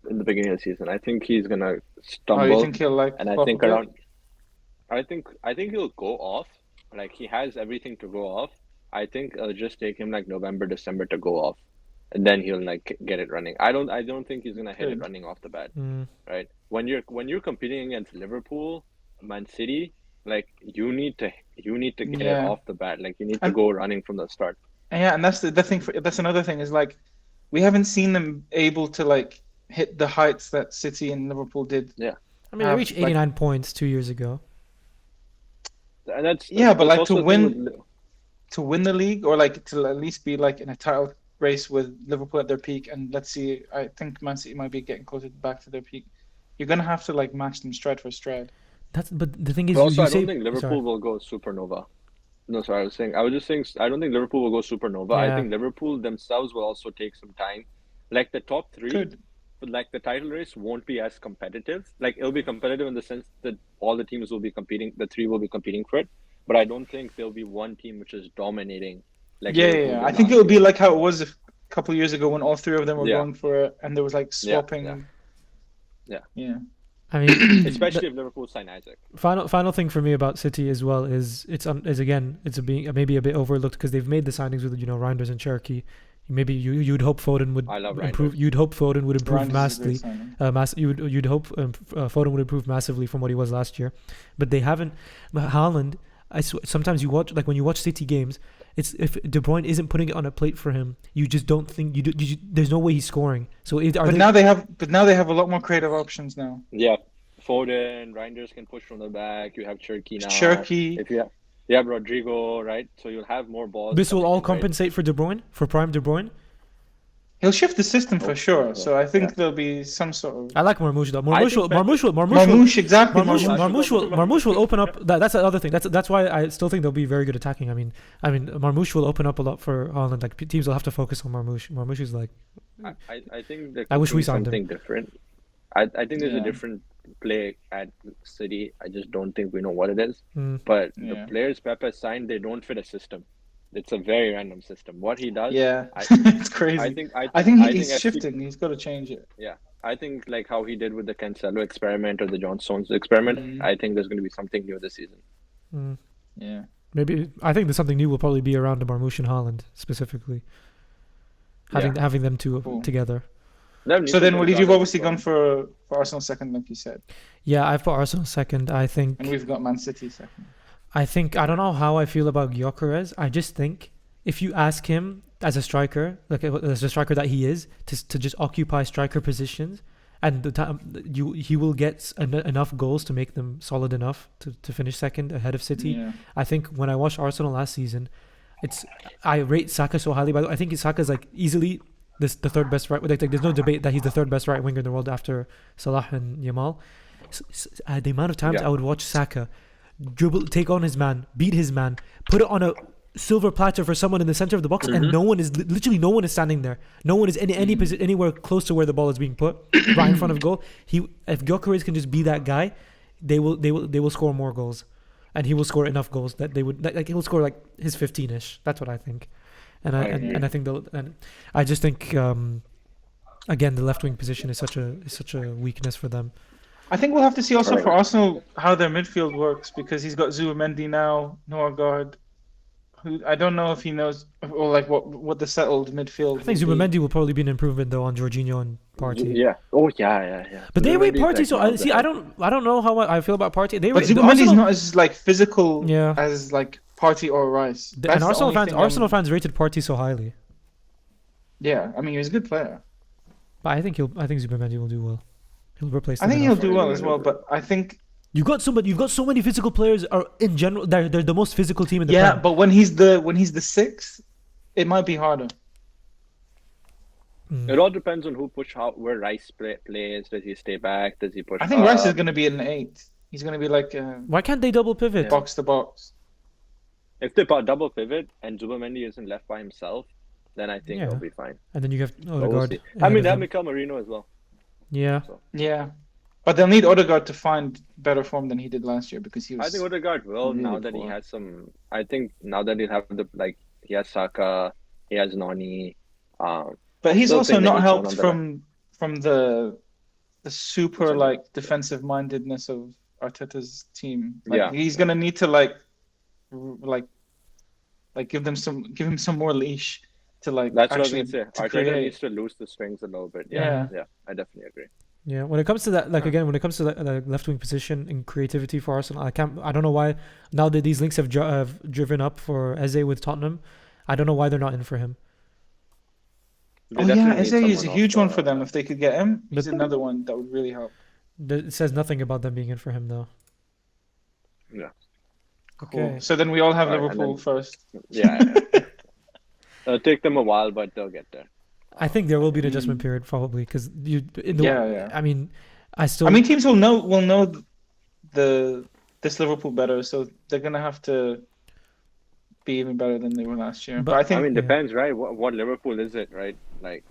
in the beginning of the season. I think he's gonna Oh, stumble, you think he'll like? and I flop think a bit? around. I think he'll go off. Like he has everything to go off. I think it'll just take him like November, December to go off, and then he'll like get it running. I don't think he's gonna hit it Good. running off the bat. Mm. Right? When you're competing against Liverpool, Man City, like you need to get it Yeah. off the bat. Like you need to And- go running from the start. And yeah, and that's the thing. That's another thing is like we haven't seen them able to like hit the heights that City and Liverpool did. I mean, they reached 89 points 2 years ago. And that's Yeah, but that's like to also the thing win- with- To win the league or like to at least be like in a title race with Liverpool at their peak, and let's see, I think Man City might be getting closer back to their peak. You're gonna have to like match them stride for stride. But the thing is, But also, you I say don't think Liverpool sorry. will go supernova. No, sorry, I was just saying, I don't think Liverpool will go supernova. I Yeah. think Liverpool themselves will also take some time. Like the top three, Good. but like the title race won't be as competitive. Like it'll be competitive in the sense that all the teams will be competing, the three will be competing for it. But I don't think there'll be one team which is dominating. Like Yeah, Liverpool yeah. did I think last it'll be year. like how it was a couple of years ago when all three of them were Yeah. going for it, and there was like swapping. Yeah. Yeah. I mean, Especially if Liverpool sign Isaac. final thing for me about City as well is again it's maybe a bit overlooked because they've made the signings with Reinders and Cherokee. Maybe you'd hope Foden would I love improve. Reinders. You'd hope Foden would improve Reinders is a massively. great signing. You'd hope Foden would improve massively from what he was last year, but they haven't. Haaland, sometimes you watch when you watch City games, it's if De Bruyne isn't putting it on a plate for him, you just don't think there's no way he's scoring. So Now they have a lot more creative options now. Yeah. Foden, Reinders can push from the back. You have Cherky now. Cherky. If you have Rodrigo, right? So you'll have more balls. this will coming all in, right? compensate for De Bruyne, for prime De Bruyne. He'll shift the system for sure. Yeah. So I think there'll be some sort of I like Marmoush though. I think Marmoush, exactly. Marmoush will open up. That's the other thing. That's why I still think they'll be very good attacking. I mean, Marmoush will open up a lot for Haaland. Like teams will have to focus on Marmoush. Marmoush is like, I think there I wish could we be signed him. something different. I think there's Yeah. a different play at City. I just don't think we know what it is. mm, But Yeah. the players Pep has signed, they don't fit a system. It's a very random system. What he does, Yeah, I- it's crazy. I think he's FC shifting. He's got to change it. I think like how he did with the Cancelo experiment or the John Stones experiment. Mhm. I think there's going to be something new this season. mm. Yeah. Maybe I think there's something new will probably be around the Marmoush and Haaland specifically. Having them two Cool. together. So then, you've obviously gone for Arsenal second, like you said, Yeah, I've put Arsenal second. I think. and we've got Man City second. I don't know how I feel about Gyökeres. I just think if you ask him as a striker, like as a striker that he is, to just occupy striker positions, and the time he will get enough goals to make them solid enough to finish second ahead of City. Yeah. I think when I watched Arsenal last season, I rate Saka so highly. By the way, I think Saka's like easily the third best right. Like there's no debate that he's the third best right winger in the world after Salah and Yamal. The amount of times Yeah. I would watch Saka dribble, take on his man, beat his man, put it on a silver platter for someone in the center of the box, and no one is standing there. No one is anywhere close to where the ball is being put, right in front of goal. If Gyökeres can just be that guy, they will score more goals, and he will score enough goals that they would like. He will score like his 15-ish. That's what I think, and I think I just think again the left wing position is such a weakness for them. I think we'll have to see also Right. for Arsenal how their midfield works because he's got Zubimendi now, Norgard, who I don't know if he knows or like what the settled midfield. I think will be. Zubimendi will probably be an improvement though on Jorginho and Partey. Yeah. Oh yeah. But they rate Zubimendi's, Partey, like, so one of the I don't know how I feel about Partey. But Zubimendi's not as like physical Yeah. as like Partey or Rice. That's And the Arsenal only fans thing Arsenal fans rated Partey so highly. Yeah, I mean he's a good player. But I think Zubimendi will do well. He'll replace. I them think enough. he'll do well as well, but I think You've got so many physical players are in general. They're the most physical team in the yeah, Prem. but when he's the sixth, it might be harder. It all depends on where Rice plays. Does he stay back? Does he push I think Rice is up? going to be an 8. He's going to be like Why can't they double pivot? Yeah. box to box. If they double pivot and Zubamendi isn't left by himself, then I think Yeah. he'll be fine. And then you have But we'll Odegaard. see. ahead I mean, of they have him. Mikel Marino as well. Yeah. Yeah. But they'll need Odegaard to find better form than he did last year because he was. I think Odegaard will really now that he poor. has some. I think now that he'll have he has Saka, he has Nani. But he's still also think they not need helped someone from the super What's like defensive mindedness of Arteta's team. Like, Yeah. he's gonna need to like give him some more leash to like That's what I was actually gonna say. to Arteta create. needs to lose the strings a little bit. Yeah. Yeah, I definitely agree. Yeah, when it comes to that, Yeah. when it comes to the left wing position and creativity for Arsenal, I don't know why now that these links have driven up for Eze with Tottenham, I don't know why they're not in for him. They Oh yeah, definitely need Eze is a someone huge off one the- for them if they could get him. He's But- another one that would really help. It says nothing about them being in for him though. Yeah. Cool. Okay. So then we all have Alright, and Liverpool then- first. Yeah. It'll take them a while, but they'll get there. I think there will be an adjustment period probably because Yeah. I mean, I Teams will know this Liverpool better, so they're gonna have to be even better than they were last year. But- But I think I mean, yeah. depends, right? What Liverpool is it, right? Like,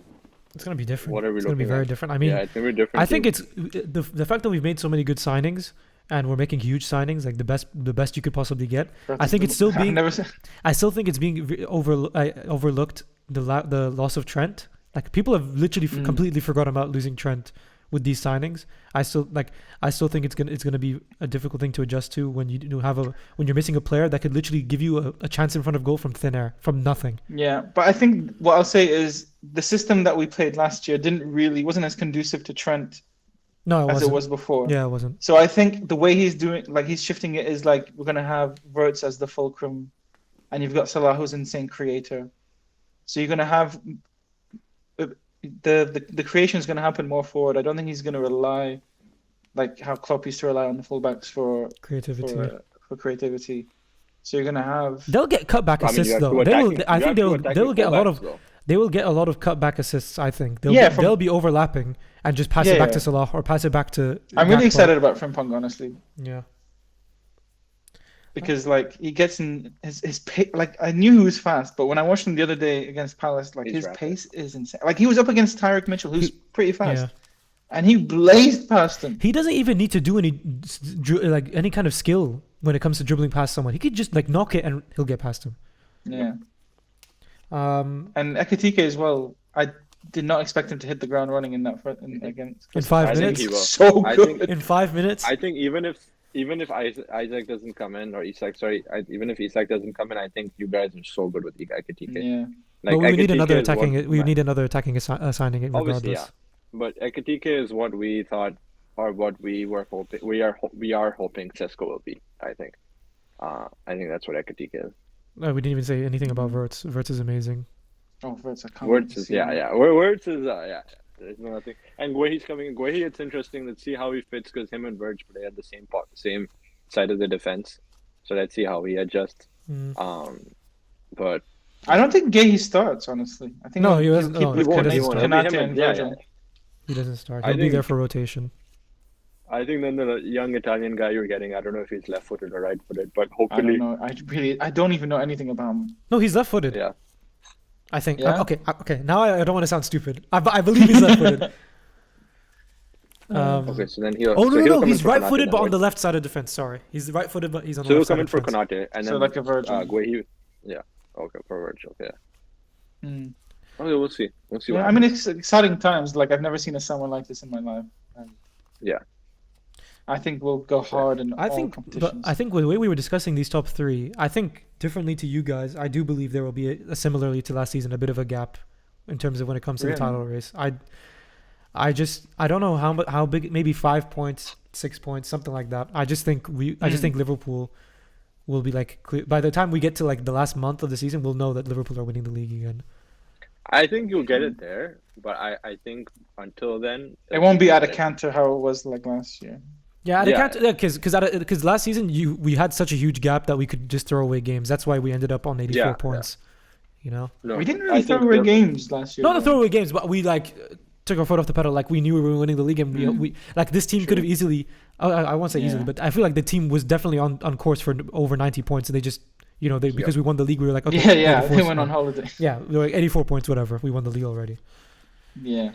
it's gonna be different. What are we It's gonna be looking very at? different. I mean, yeah, it's gonna be different. I think teams. it's the fact that we've made so many good signings and we're making huge signings, like the best you could possibly get. I think it's still I've being never seen- I still think it's being overlooked the loss of Trent. Like people have literally completely forgotten about losing Trent with these signings. I still think it's gonna be a difficult thing to adjust to when when you're missing a player that could literally give you a chance in front of goal from thin air, from nothing. Yeah, but I think what I'll say is the system that we played last year wasn't as conducive to Trent No, it as wasn't. it was before. Yeah, it wasn't. So I think the way he's doing, like he's shifting it, is like we're gonna have Wirtz as the fulcrum, and you've got Salah who's insane creator. So you're gonna have the creation is gonna happen more forward. I don't think he's gonna rely like how Klopp used to rely on the fullbacks for Creativity. for creativity. So you're gonna have They'll get cutback I mean, assists you have though. two They will. attacking- I you think have they two will. attacking They will get a lot of. fullbacks, though. They will get a lot of cutback assists. I think. Yeah, They'll be overlapping and just pass it back to Salah or pass it back to. I'm really Gakpo. excited about Frimpong, honestly, Yeah. because like he gets in his pace. Like I knew he was fast, but when I watched him the other day against Palace, like He's his rapid. pace is insane. Like he was up against Tyreek Mitchell, who's pretty fast, Yeah. and he blazed past him. He doesn't even need to do any kind of skill when it comes to dribbling past someone. He could just like knock it and he'll get past him. Yeah, Um, and Ekitike as well. I did not expect him to hit the ground running in that against. in 5 I think minutes. he will. So I good. think- In 5 minutes. I think even if Isaac doesn't come in, or Isak, even if Isak doesn't come in, I think you guys are so good with Ekitike. Yeah, But we need Ekitike another is what- attacking. We need another attacking signing regardless. Obviously, yeah. But Ekitike is what we thought, or what we were hoping. We are hoping Sesko will be. I think. I think that's what Ekitike is. We didn't even say anything about Wirtz. Wirtz is amazing. Oh, Wirtz, I can't wait Words to is see him. Words is yeah. There's nothing. And where he's coming, where it's interesting. Let's see how he fits because him and Verge play at the same side of the defense. So let's see how he adjusts. Mm. But I don't think Gay starts, honestly. I think No, he'll he doesn't- keep no, with he won't, he Konate won't. Konate Him and and- yeah, Virgil. He doesn't start. I He'll be there think- for rotation. I think then the young Italian guy you're getting, I don't know if he's left-footed or right-footed, but I hopefully, don't know. I don't even know anything about him. No, he's left-footed. yeah. I think. Yeah? Okay. Now I don't want to sound stupid. I believe he's left-footed. Okay, so then he'll. Oh so he'll no! come in He's for Konate right-footed, then, but on right? the left side of defense. Sorry, he's right-footed, but he's on So the he'll left side come in of for defense. Konate, and So then like a Virgil. Guehi, yeah. Okay, for Virgil, yeah. Mm. Okay, we'll see. We'll see. Yeah, what I mean, it's exciting times. Like I've never seen a summer like this in my life. And Yeah. I think we'll go hard in I all think, competitions. but I think with the way we were discussing these top three, I think differently to you guys, I do believe there will be a similarly to last season, a bit of a gap in terms of when it comes to Really? the title race. I don't know how big, maybe 5 points, 6 points, something like that. I just think Liverpool will be like clear. By the time we get to like the last month of the season, we'll know that Liverpool are winning the league again. I think you'll get it there, but I think until then, it won't be at a canter how it was like last year. Yeah, Yeah. because last season we had such a huge gap that we could just throw away games. That's why we ended up on 84 Yeah, points. you know. No, We didn't I really think throw away they'll- games last year. Not the though. throwaway games, but we like took our foot off the pedal. Like we knew we were winning the league, and we like this team could have easily. I won't say easily, Yeah. but I feel like the team was definitely on course for over 90 points, and they just because we won the league, we were like, okay, Yeah, 84 they 's went on fine. holiday. Yeah, we were like 84 points, whatever. We won the league already. Yeah.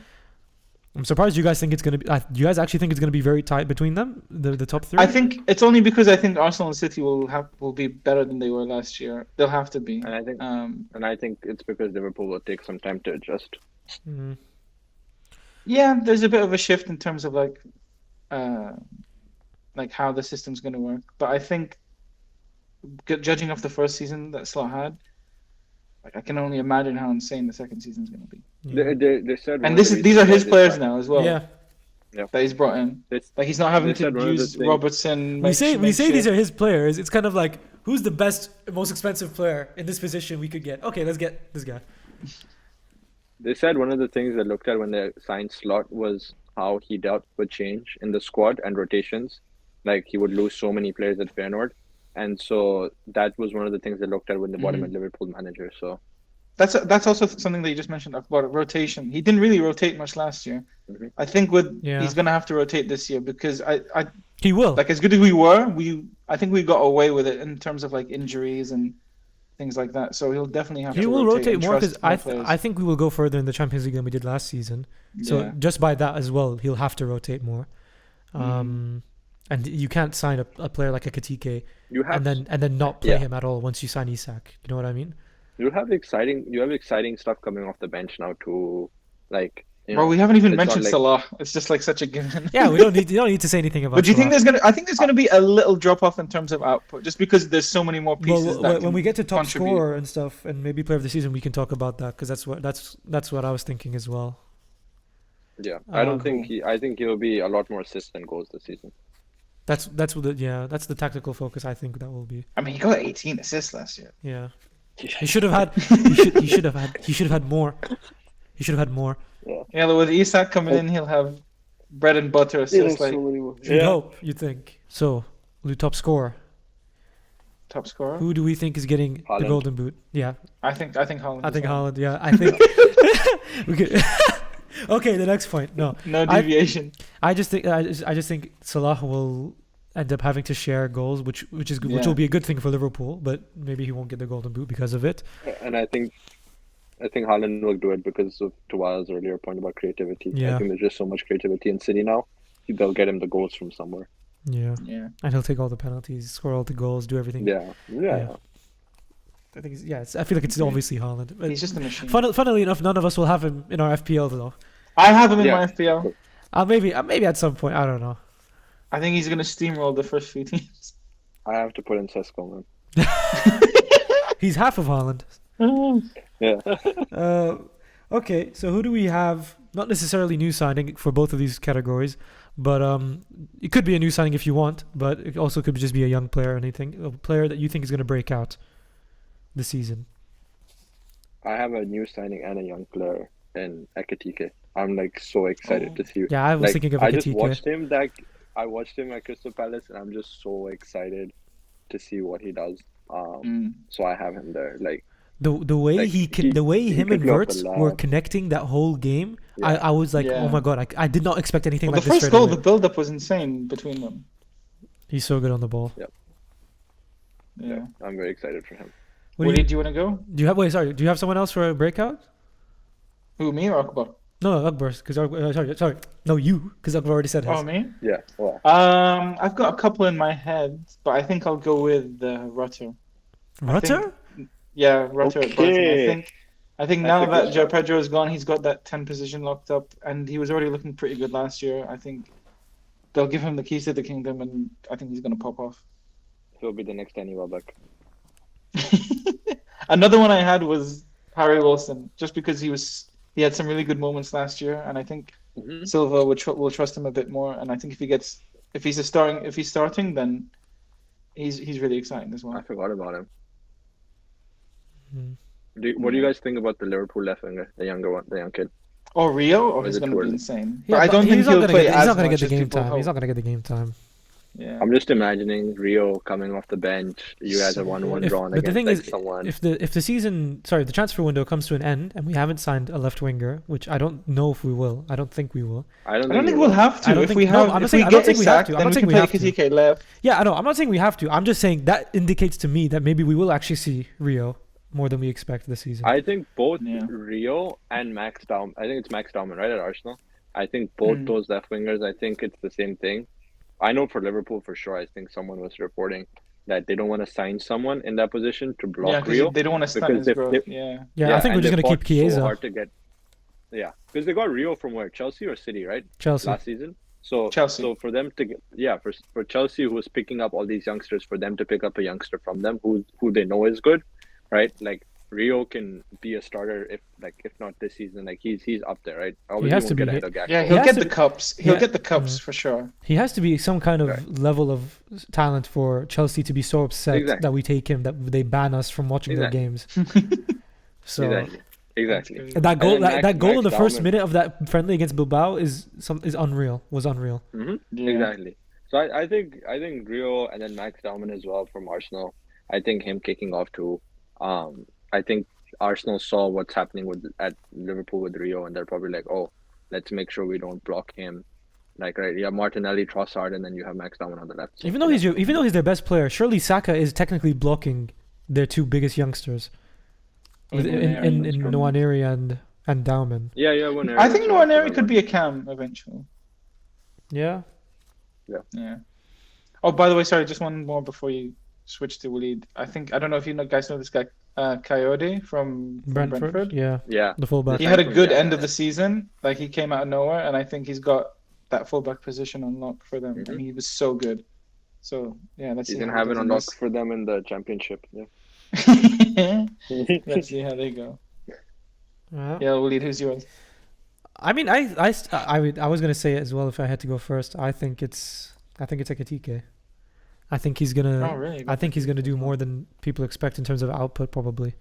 I'm surprised you guys think it's gonna be. Do you guys actually think it's gonna be very tight between them, the top three? I think it's only because I think Arsenal and City will be better than they were last year. They'll have to be. and I think it's because Liverpool will take some time to adjust. Mhm. Yeah, there's a bit of a shift in terms of like how the system's going to work. But I think, judging off the first season that Slot had, like I can only imagine how insane the second season's going to be. Yeah. They said, And these are his players now as well. Yeah. That he's brought in. It's- Like he's not having they to said one of the use things- Robertson. We say these are his players. It's kind of like who's the best, most expensive player in this position we could get. Okay, let's get this guy. They said one of the things they looked at when they signed Slot was how he dealt with change in the squad and rotations. Like he would lose so many players at Feyenoord, and so that was one of the things they looked at when they bought him at Liverpool manager. So That's also something that you just mentioned about rotation. He didn't really rotate much last year. Mhm. I think he's going to have to rotate this year because I He will. like as good as we were, I think we got away with it in terms of like injuries and things like that. So he'll definitely have He to will rotate and more trust because players. I think we will go further in the Champions League than we did last season. So Yeah. just by that as well, he'll have to rotate more. And you can't sign a player like a Katike you have and then not play Yeah. him at all once you sign Isak. You know what I mean? you have exciting stuff coming off the bench now too. Like Bro, we haven't even it's not mentioned like- Salah. It's just like such a given. Yeah, you don't need to say anything about. But do you think Salah. I think there's gonna be a little drop off in terms of output, just because there's so many more pieces. Well, when we get to top contribute. scorer and stuff, and maybe player of the season, we can talk about that because that's what I was thinking as well. Yeah, I don't Cool. think I think he'll be a lot more assists than goals this season. That's the tactical focus I think that will be. I mean, he got 18 assists last year. Yeah, he should have had. He should have had more. He should have had more. Yeah, with Isak coming in, he'll have bread and butter assists, like You'd hope. You think so? We'll do top scorer. top scorer. Who do we think is getting the Haaland. golden boot? Yeah, I think Haaland. I as think well. Haaland. Yeah, I think we could. Okay, the next point. No, No deviation. I just think Salah will end up having to share goals, which is good, which Yeah. will be a good thing for Liverpool, but maybe he won't get the golden boot because of it. And I think Haaland will do it because of Tuwal's earlier point about creativity. Yeah. I think there's just so much creativity in City now. They'll get him the goals from somewhere. Yeah, Yeah. and he'll take all the penalties, score all the goals, do everything. Yeah. I think I feel like it's obviously Haaland. But He's just a machine. funnily enough, none of us will have him in our FPL though. I have him in Yeah. my FPL. Maybe at some point. I don't know. I think he's gonna steamroll the first few teams. I have to put in Sesko, man. He's half of Haaland. Yeah. Okay, so who do we have? Not necessarily new signing for both of these categories, but it could be a new signing if you want, but it also could just be a young player or anything. A player that you think is going to break out this season. I have a new signing and a young player in Ekatike. I'm like so excited to see. Yeah, I was Like, thinking of I just Ekatike. watched him at Crystal Palace, and I'm just so excited to see what he does. So I have him there. Like The way like, the way he him could and go up a Wirtz lot. were connecting that whole game, Yeah. I was like, Yeah. oh my god, I did not expect anything Well, like the this first straight goal, away. the build-up was insane between them. He's so good on the ball. Yeah. I'm very excited for him. What Do you want to go? do you have? Wait, sorry. Do you have someone else for a breakout? Who, me or Akbar? No, Akbar, because sorry, no, you, because Akbar already said his. Oh, me? Yeah. Well, I've got a couple in my head, but I think I'll go with Rutter. Rutter? Yeah, Rutter at Brighton. Okay. I think That's now a good that Joe shout. Pedro is gone, he's got that 10 position locked up, and he was already looking pretty good last year. I think they'll give him the keys to the kingdom, and I think he's going to pop off. he'll be the next Danny Welbeck. Another one I had was Harry Wilson, just because he had some really good moments last year, and I think Mm-hmm. Silva will trust him a bit more. And I think if he's starting, then he's really exciting as I well. forgot about him. Hmm. What do you guys think about the Liverpool left winger, the younger one, the young kid? Oh, Rio? Oh, Or is he's it going to too be early? insane. Yeah, but I don't think he's not he'll gonna play get, as he's not going to much get the as game people time. He's hope. not going to get the game time. Yeah. I'm just imagining Rio coming off the bench. You guys So have 1-1 good. drawn But the against thing like is, someone. if the transfer window comes to an end and we haven't signed a left winger, which I don't know if we will. I don't think we will. I don't I don't think think we we'll will. have I to. don't If think- we no, have, I'm not if saying- we I'm not get saying we have Isak, to. I'm then not we saying can we play have to. Ekitike left. Yeah, I know. I'm not saying we have to. I'm just saying that indicates to me that maybe we will actually see Rio more than we expect this season. I think both Yeah. Rio and Max Daum. I think it's Max Dauman, right, at Arsenal. I think both those left wingers. I think it's the same thing. I know for Liverpool for sure. I think someone was reporting that they don't want to sign someone in that position to Yeah, block because Rio they don't want to stunt because his growth. Yeah. Yeah, I think we're and just they gonna keep fought so Chiesa. hard to get. Yeah, because they got Rio from where, Chelsea or City, right? Chelsea. Last season. So Chelsea. So for them to get, for Chelsea, who was picking up all these youngsters, for them to pick up a youngster from them who they know is good, right? Like Rio can be a starter if not this season, like he's up there, right? Obviously has won't to get be. ahead of Gakpo. Yeah, He he'll has get to- the cups. He'll yeah. get the cups for sure. He has to be some kind of Right. level of talent for Chelsea to be so upset Exactly. that we take him, that they ban us from watching their games. So Exactly. and that goal, And then that goal in the Max first Dauman. minute of that friendly against Bilbao is unreal. Was unreal. Yeah. Exactly. So I think Rio and then Max Dauman as well from Arsenal. I think him kicking off too. I think Arsenal saw what's happening at Liverpool with Rio, and they're probably like, oh, let's make sure we don't block him. Like, right, you have Martinelli, Trossard, and then you have Max Dauman on the left. Even though he's their best player, surely Saka is technically blocking their two biggest youngsters in Nwaneri and Dauman. Yeah, I think Nwaneri could be a cam eventually. Yeah. Yeah. Oh, by the way, sorry, just one more before you switch to Waleed. I don't know if you guys know this guy, Coyote from Brentford. Yeah. Yeah. The fullback. He had a good end of the season. Like he came out of nowhere, and I think he's got that fullback position unlocked for them. And he was so good. So yeah, let's He's see. gonna how have he it does in unlocked for them in the championship. Yeah. this. Let's see how they go. Yeah. Yeah, Waleed, who's yours? I mean, I was gonna say it as well if I had to go first. I think it's Ekitike. I think he's gonna. Oh, really? I think he's gonna do more than people expect in terms of output. Probably.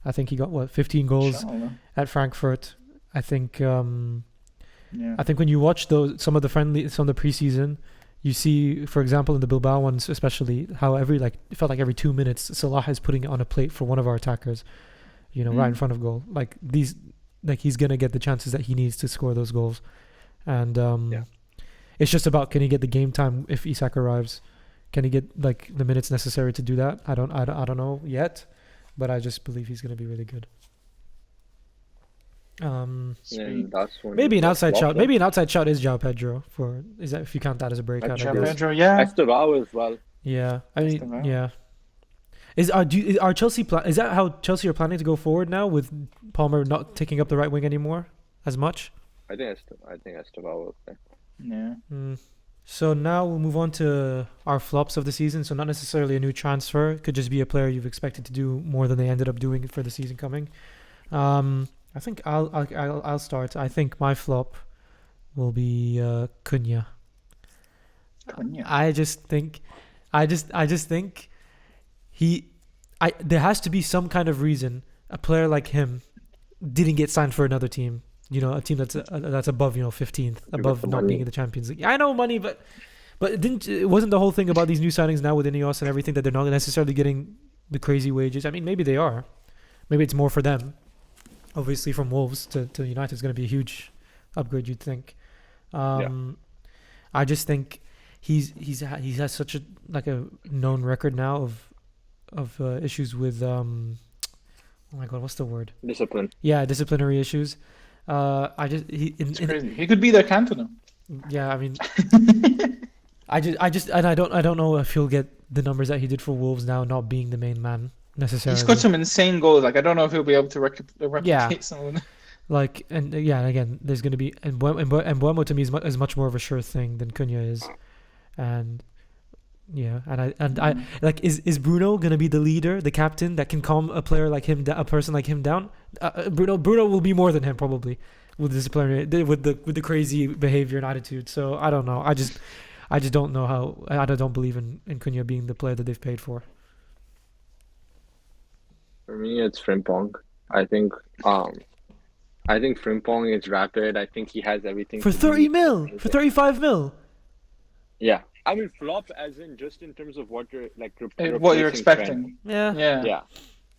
I think he got 15 goals Inshallah. at Frankfurt. I think. Yeah. I think when you watch some of the preseason, you see, for example, in the Bilbao ones especially, how it felt like every 2 minutes Salah is putting it on a plate for one of our attackers, right in front of goal. Like he's gonna get the chances that he needs to score those goals, and it's just about, can he get the game time if Isak arrives? Can he get the minutes necessary to do that? I don't know yet, but I just believe he's gonna be really good. Maybe an outside shot. Maybe an outside shot is João Pedro if you count that as a breakout. I guess. Pedro, yeah. Estevao as well. Yeah, I mean, Estevao. yeah. Are Chelsea is that how Chelsea are planning to go forward now, with Palmer not taking up the right wing anymore as much? I think Estevao will play. Yeah. So now we'll move on to our flops of the season. So not necessarily a new transfer. It could just be a player you've expected to do more than they ended up doing for the season coming. I think I'll start. I think my flop will be Cunha. I just think there has to be some kind of reason a player like him didn't get signed for another team. A team that's above 15th, above not being in the Champions League. I know money, but it wasn't the whole thing about these new signings now with Ineos and everything that they're not necessarily getting the crazy wages. I mean, maybe they are. Maybe it's more for them. Obviously, from Wolves to United is going to be a huge upgrade, you'd think. I just think he has such a known record now of issues with oh my god, what's the word? Discipline. Yeah, disciplinary issues. It's crazy. He could be their Cantona. Yeah, I mean, I don't know if he'll get the numbers that he did for Wolves now, not being the main man necessarily. He's got some insane goals. I don't know if he'll be able to replicate some of them. Again, there's going to be and Mbeumo to me is much more of a sure thing than Cunha is, and is Bruno going to be the leader, the captain that can calm a player like him, a person like him down? Bruno will be more than him probably with disciplinary, with the crazy behavior and attitude. So I don't know. I just don't know how. I don't believe in Cunha being the player that they've paid for. For me, it's Frimpong. I think Frimpong is rapid. I think he has everything For 30 mil, for 35 mil. Yeah, I mean, flop as in just in terms of what you're like What you're replacing Trent. expecting. Yeah. Yeah,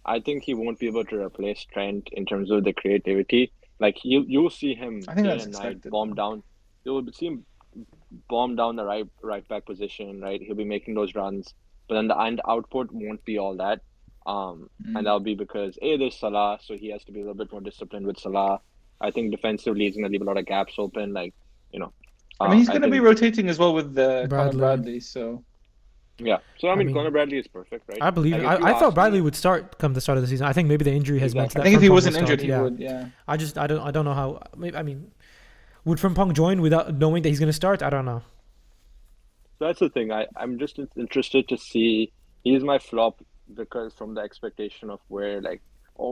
I think he won't be able to replace Trent in terms of the creativity. Like you'll see him I think day that's and night expected. bomb down. You'll see him bomb down the right back position. Right, he'll be making those runs, but then the end output won't be all that. And that'll be because there's Salah, so he has to be a little bit more disciplined with Salah. I think defensively he's gonna leave a lot of gaps open. Like you know, I mean, he's going to be think- rotating as well with Conor Bradley. Bradley. So Yeah, so I I mean, mean, Conor Bradley is perfect, right? I believe Like, it. if you I ask thought Bradley me- would start come the start of the season. I think maybe the injury has meant Exactly. that I think if he Frimpong will wasn't start, injured, he yeah. would. Yeah. I don't know how. Maybe, I mean, would Frimpong join without knowing that he's going to start? I don't know. That's the thing. I'm just interested to see. He's my flop because from the expectation of where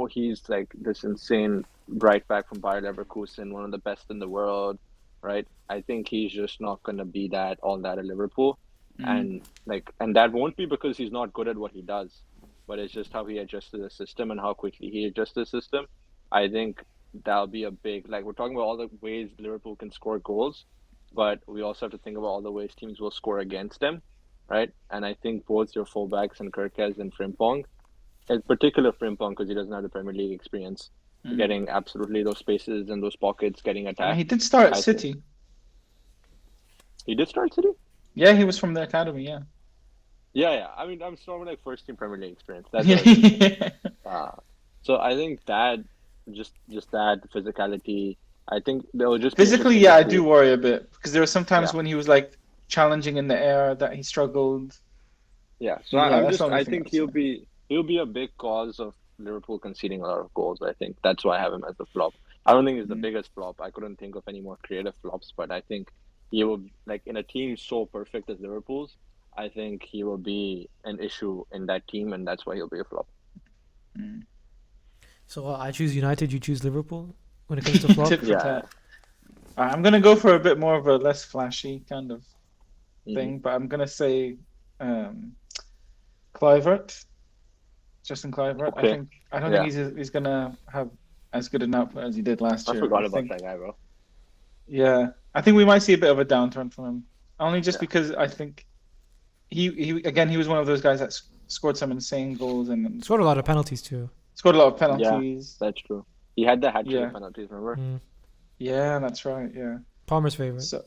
he's like this insane right back from Bayer Leverkusen, one of the best in the world, right? I think he's just not gonna be all that at Liverpool, and that won't be because he's not good at what he does, but it's just how he adjusts to the system and how quickly he adjusts to the system. I think that'll be a big we're talking about all the ways Liverpool can score goals, but we also have to think about all the ways teams will score against them, right? And I think both your fullbacks and Kirkes and Frimpong, in particular Frimpong because he doesn't have the Premier League experience, getting absolutely those spaces and those pockets, getting I mean, attacked. he did start at I City. He did start City? Yeah, he was from the academy. Yeah. Yeah. I mean, I'm talking like first team Premier League experience. That's what I mean. So I think that just that physicality. I think they'll just be Physically, interesting yeah, to I see. do worry a bit because there were some times Yeah. when he was like challenging in the air that he struggled. Yeah, so Yeah, I'm that's just the only I thing think I'd he'll be a big cause of Liverpool conceding a lot of goals. I think that's why I have him as a flop. I don't think he's the biggest flop. I couldn't think of any more creative flops, but I think he will in a team so perfect as Liverpool's. I think he will be an issue in that team, and that's why he'll be a flop. So I choose United. You choose Liverpool when it comes to flop. Tit for Yeah. tat. I'm gonna go for a bit more of a less flashy kind of thing, but I'm gonna say Kluivert, Justin Kluivert. Okay. I don't think he's gonna have as good an output as he did last I year. forgot about think, that guy, bro. Yeah, I think we might see a bit of a downturn from him, only just because I think he was one of those guys that scored some insane goals and Scored a lot of penalties too. scored a lot of penalties. That's true. He had the hat trick Yeah. of penalties, remember? Yeah, that's right. Yeah. Palmer's favorite. So,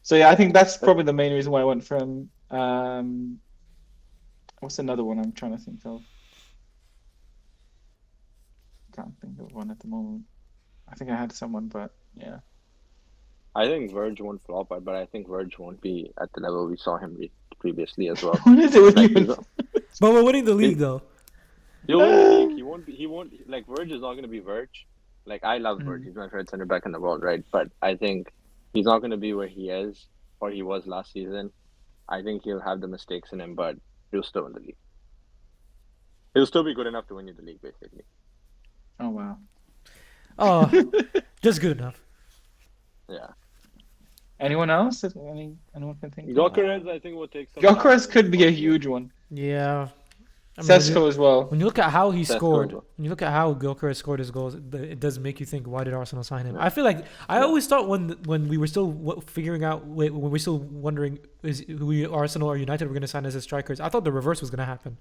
so yeah, I think that's probably the main reason why I went for him. What's another one I'm trying to think of? Can't think of one at the moment. I think I had someone, but yeah. I think Verge won't flop, but I think Verge won't be at the level we saw him previously as well. What is it with Like, you? But we're winning the league though. He'll win the league. He won't like Verge is not gonna be Verge. Like I love Verge. He's my favorite center back in the world, right? But I think he's not gonna be where he is or he was last season. I think he'll have the mistakes in him, but he'll still win the league. He'll still be good enough to win you the league, basically. Oh wow. Oh, just good enough. Yeah. Anyone else? Anyone can think? Gyökeres, I think will take some. Gyökeres time. could be a huge one. Yeah. I mean, Sesko as well. when you look at how he Sesko scored, as well. when you look at how Gyökeres scored his goals, it does make you think, why did Arsenal sign him? I feel like I always thought when we were still figuring out, when we were still wondering Arsenal or United were going to sign as his strikers, I thought the reverse was going to happen.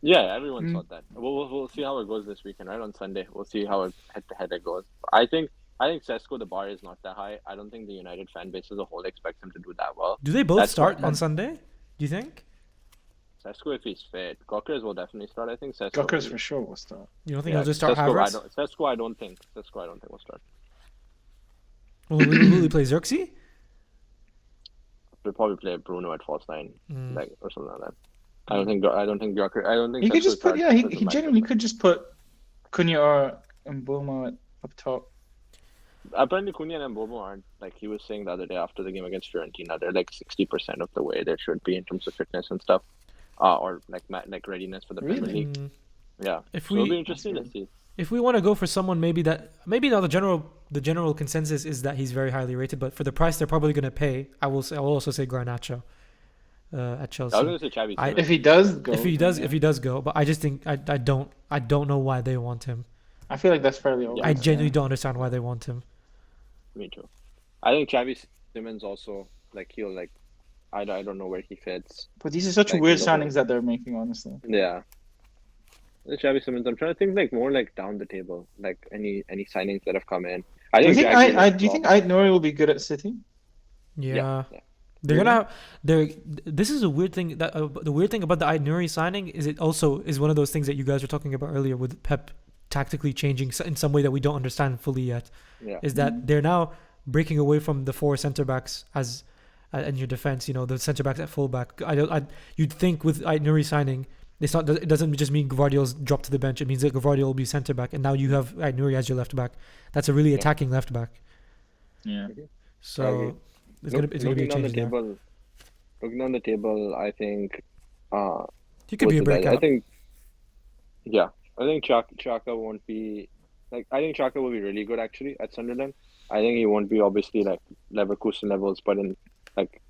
Yeah, everyone thought that. We'll see how it goes this weekend, right? On Sunday, we'll see how it head-to-head it goes. I think Sesko, the bar is not that high. I don't think the United fan base as a whole expects him to do that well. Do they both That's start why- on Sunday? Do you think? Sesko, if he's fit, Gyökeres will definitely start. I think Sesko. Gyökeres for sure will start. You don't think he'll just start Sesko, Havertz? Sesko, I don't think will start. Will he play Xerxes? We'll probably play Bruno at false nine, Mm. or something like that. I don't think Gyökeres. I don't think He could Sesko just put starts he because of genuinely matchup. could just put Cunha or Mboma up top. Apparently, Cunha and Bobo aren't like he was saying the other day after the game against Fiorentina. They're like 60% of the way they should be in terms of fitness and stuff, or like readiness for the Premier Really? League. Mm. Yeah, If so it'll we- be interesting to see. If we want to go for someone, maybe now the general consensus is that he's very highly rated, but for the price they're probably going to pay, I will also say Garnacho at Chelsea. I was gonna say Xavi. I- Simons. If he does go, if he does go, but I just think I don't know why they want him. I feel like that's fairly obvious. I genuinely don't understand why they want him. Me too. I think Xavi Simmons also, like he'll like I don't know where he fits. But these are such Like, weird in the whole- signings that they're making, honestly. Yeah. The Xavi Simmons. I'm trying to think like more like down the table, like any signings that have come in. I Do you think think Jack I Grealish do you will think also- Ait-Nouri will be good at City? Yeah. yeah. They're Really? gonna have. They're. This is a weird thing. That the weird thing about the Ait-Nouri signing is it also is one of those things that you guys were talking about earlier with Pep tactically changing in some way that we don't understand fully yet. Yeah. Is that they're now breaking away from the four centre backs as in your defense. You know, the centre backs at fullback. You'd think with Ait-Nouri signing, it's not. It doesn't just mean Gvardiol's dropped to the bench. It means that Gvardiol will be centre back, and now you have Ait-Nouri as your left back. That's a really attacking left back. Yeah. So it's gonna be a Looking on the change there. table. Looking on the table, I think. He could be a what's it? breakout. I think. Yeah, I think Chaka won't be like. I think Chaka will be really good actually at Sunderland. I think he won't be obviously like Leverkusen levels, but in like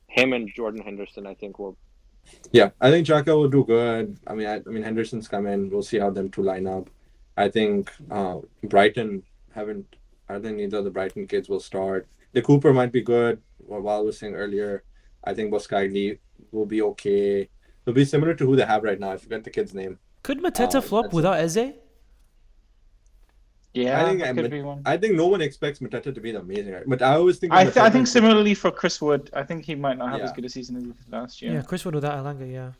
him and Jordan Henderson, I think will. Yeah, I think Xhaka will do good. I mean Henderson's come in. We'll see how them two line up. I think Brighton haven't. I think neither of the Brighton kids will start. The Cooper might be good. While I was saying earlier, I think Boskagli will be okay. It'll be similar to who they have right now. I forget the kid's name. Could Mateta flop that's without Eze? Yeah, I think that could be one. I think no one expects Mateta to be amazing, right? But I always think. I Mateta- think similarly for Chris Wood, I think he might not have as Yeah. good a season as he did last Yeah, year. Chris Wood without Alanga, yeah.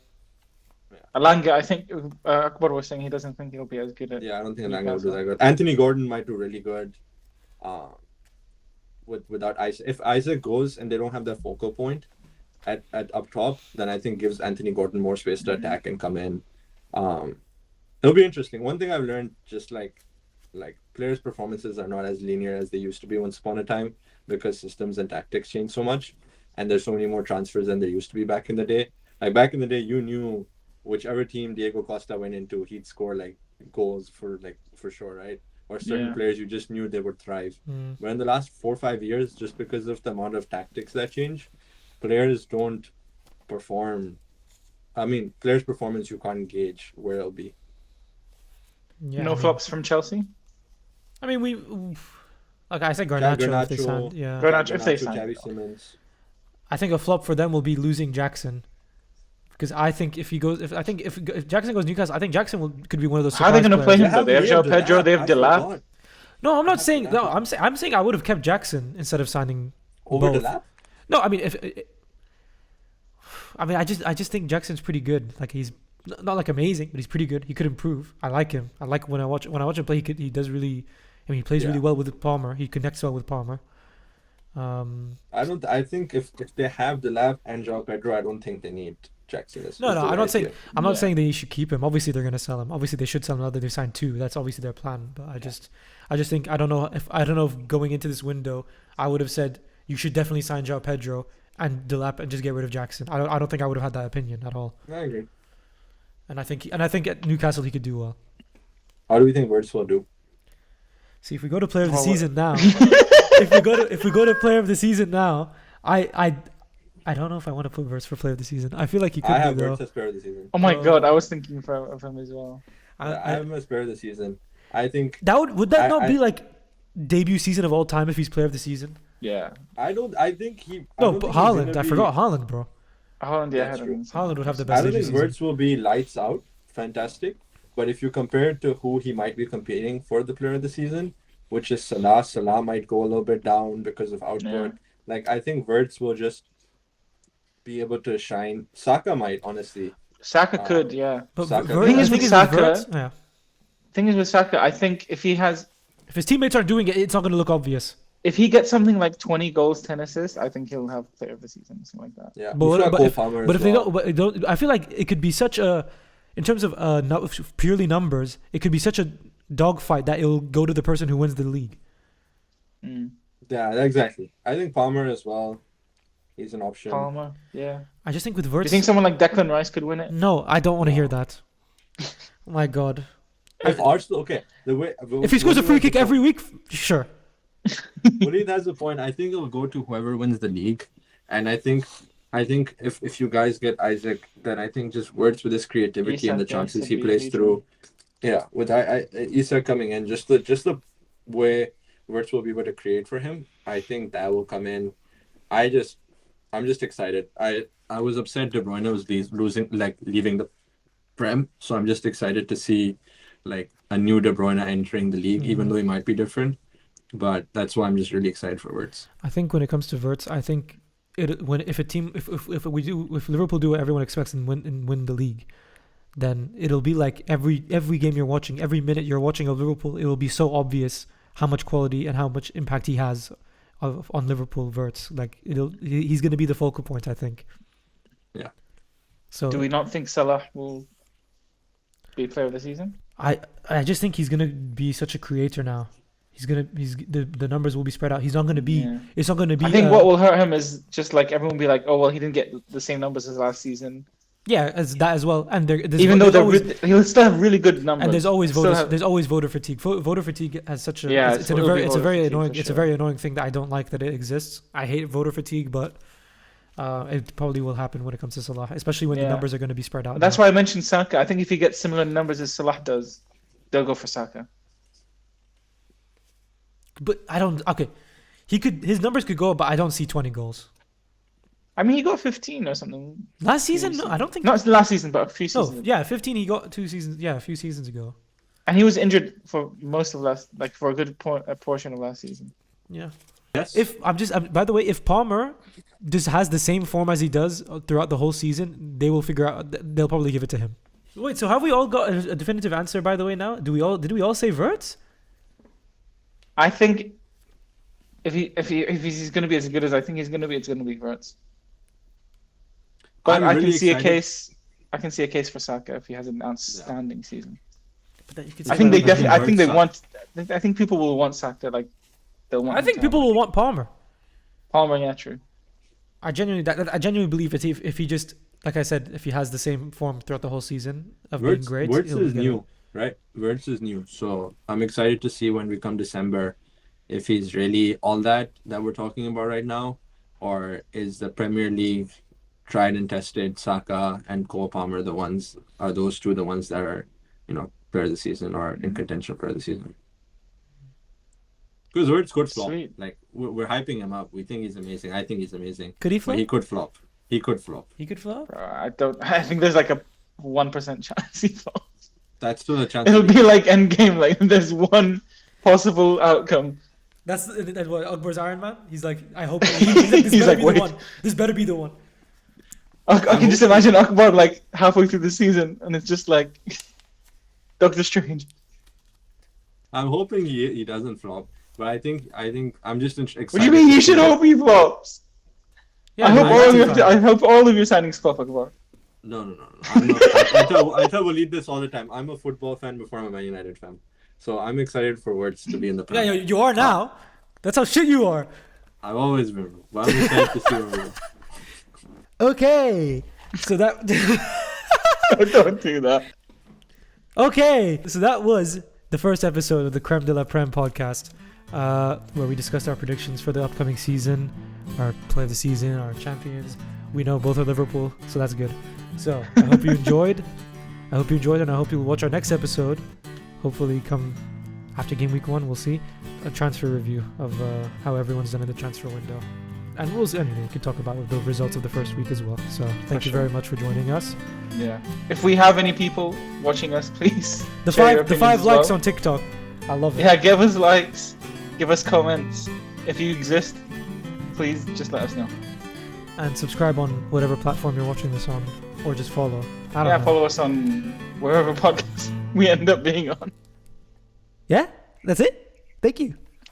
Alanga, I think Akbar was saying he doesn't think he'll be as good at. Yeah, I don't think Alanga will do that good. Anthony Gordon might do really good. Without Isaac, if Isaac goes and they don't have that focal point at up top, then I think gives Anthony Gordon more space to attack and come in. It'll be interesting. One thing I've learned, just like players' performances are not as linear as they used to be once upon a time because systems and tactics change so much, and there's so many more transfers than there used to be back in the day. Like back in the day, you knew whichever team Diego Costa went into, he'd score like goals for sure, right? Or certain players, you just knew they would thrive. But in the last 4 or 5 years, just because of the amount of tactics that change, players don't perform. I mean, players' performance you can't gauge where it'll be. Yeah, No flops from Chelsea. I mean, like I said, Garnacho. If they Garnacho. signed, yeah. Garnacho, if they sign. Xavi Simmons. I think a flop for them will be losing Jackson, because I think if Jackson goes Newcastle, I think Jackson could be one of those. How are they going to play him They though? They have João Delap. Pedro. They have I Delap. forgot. No, I'm not They saying. have No, Delap. I'm saying I would have kept Jackson instead of signing Over both. Delap? No, I mean I just think Jackson's pretty good. Like he's not like amazing, but he's pretty good. He could improve. I like him. I like when I watch him play. He does really. I mean, he plays really well with Palmer. He connects well with Palmer. I think if they have Delap and João Pedro, I don't think they need Jackson. No, I'm not saying. I'm not Yeah. saying they should keep him. Obviously, they're gonna sell him. Obviously, they should sell him now that they've signed 2. That's obviously their plan. But I just think I don't know if going into this window, I would have said you should definitely sign João Pedro and Delap and just get rid of Jackson. I don't think I would have had that opinion at all. I agree. And I think at Newcastle he could do well. How do we think Wirtz will do? See, if we go to player of the Oh, season now, if we go to player of the season now, I don't know if I want to put Wirtz for player of the season. I feel like he could I have be though. Wirtz as player of the season. Oh my Oh. god, I was thinking of him as well. I have him as player of the season. I think That would that not I- be like debut season of all time if he's player of the season? Yeah. I think he. I No, don't but think he's Haaland. gonna I be- forgot Haaland, bro. Haaland, That's true. Haaland would have the I best don't debut think season. Wirtz will be lights out, fantastic. But if you compare it to who he might be competing for the player of the season, which is Salah, Salah might go a little bit down because of output. Yeah. Like I think Wirtz will just be able to shine. Saka might honestly. Saka could, yeah. But Saka. Wirtz- Thing I is think with it's Saka- Wirtz, yeah. Thing is with Saka, I think if If his teammates aren't doing it, it's not going to look obvious. if he gets something like 20 goals, 10 assists, I think he'll have player of the season, something like that. Yeah. But He's what- got but Cole if- Palmer But as if they well. don't, I feel like it could be such a, in terms of purely numbers, it could be such a dogfight that it'll go to the person who wins the league. Mm. Yeah, exactly. I think Palmer as well. He's an option. Palmer, yeah. I just think with Do Wirtz. you think someone like Declan Rice could win it? No, I don't want to hear that. Oh my god. If Arsenal, okay, the way If he scores a free kick every week, sure. Waleed has a point. I think it'll go to whoever wins the league, and I think if you guys get Isaac, then I think just Wirtz with his creativity and the Isak, chances yeah, he could plays be through. Yeah, with Isak coming in, just the way Wirtz will be able to create for him, I think that will come in. I'm just excited. I was upset De Bruyne was losing, like leaving the Prem, so I'm just excited to see like a new De Bruyne entering the league, even though he might be different. But that's why I'm just really excited for Wirtz. I think when it comes to Wirtz, I think if Liverpool do what everyone expects and win the league, then it'll be like every game you're watching, every minute you're watching of Liverpool, it will be so obvious how much quality and how much impact he has on Liverpool. Wirtz, like he's going to be the focal point, I think. Yeah. So do we not think Salah will be player of the season? I just think he's going to be such a creator now. The numbers will be spread out. He's not going to be. Yeah. It's not going to be. I think what will hurt him is just like everyone will be like, oh well, he didn't get the same numbers as last season. Yeah, as that as well. And even though he'll still have really good numbers. And there's always voter fatigue. Voter fatigue has such a it's a very annoying thing that I don't like that it exists. I hate voter fatigue, but it probably will happen when it comes to Salah, especially when the numbers are going to be spread out. That's why I mentioned Saka. I think if he gets similar numbers as Salah does, they'll go for Saka. But I don't. Okay, his numbers could go up, but I don't see 20 goals. I mean, he got 15 or something. Last season? No, I don't think. Not last season, but a few seasons. Oh, yeah, 15 he got 2 seasons. Yeah, a few seasons ago. And he was injured for most of for a good portion of last season. Yeah. Yes. By the way, if Palmer just has the same form as he does throughout the whole season, they will figure out. They'll probably give it to him. Wait, so have we all got a definitive answer? By the way, now did we all say Wirtz? I think if he's going to be as good as I think he's going to be, it's going to be Wirtz. But I can see a case. I can see a case for Saka if he has an outstanding season. I think they definitely. I think they want. I think people will want Saka. Like they'll want. I think people will want Palmer. Palmer, yeah, true. I genuinely believe that if he just, like I said, if he has the same form throughout the whole season of being great, Wirtz is new, right? Wirtz is new, so I'm excited to see when we come December if he's really all that we're talking about right now, or is the Premier League tried and tested Saka and Cole Palmer those two the ones that are, player of the season or in contention for the season? Because Wirtz could flop. Sweet. Like we're hyping him up. We think he's amazing. I think he's amazing. Could he flop? But he could flop. He could flop. I think there's like a 1% chance he flops. That's still a chance. It'll be like Endgame. Like there's one possible outcome. That's what Akbar's Iron Man. He's like, I hope this better be the one. This better be the one. I can just imagine Akbar like halfway through the season, and it's just like Doctor Strange. I'm hoping he doesn't flop, but I think I'm just excited. What do you mean? You should hope he flops. Yeah, I hope all of your signings flop, Akbar. No. I tell Waleed this all the time. I'm a football fan before I'm a Man United fan, so I'm excited for Wirtz to be in the Prem. Yeah, you are now. That's how shit you are. I've always been, but I'm excited to see where we go. Okay, so that don't do that. Okay, so that was the first episode of the Crème de la Prem podcast, where we discussed our predictions for the upcoming season, our play of the season, our champions. We know both are Liverpool, so that's good. So I hope you enjoyed. And I hope you'll watch our next episode. Hopefully, come after game week 1, we'll see a transfer review of how everyone's done in the transfer window. And we can talk about the results of the first week as well. So thank you very much for joining us. Yeah. If we have any people watching us, please. The 5 likes on TikTok. I love it. Yeah, give us likes, give us comments. If you exist, please just let us know. And subscribe on whatever platform you're watching this on, or just follow. I don't know. Follow us on wherever podcast we end up being on. Yeah, that's it. Thank you.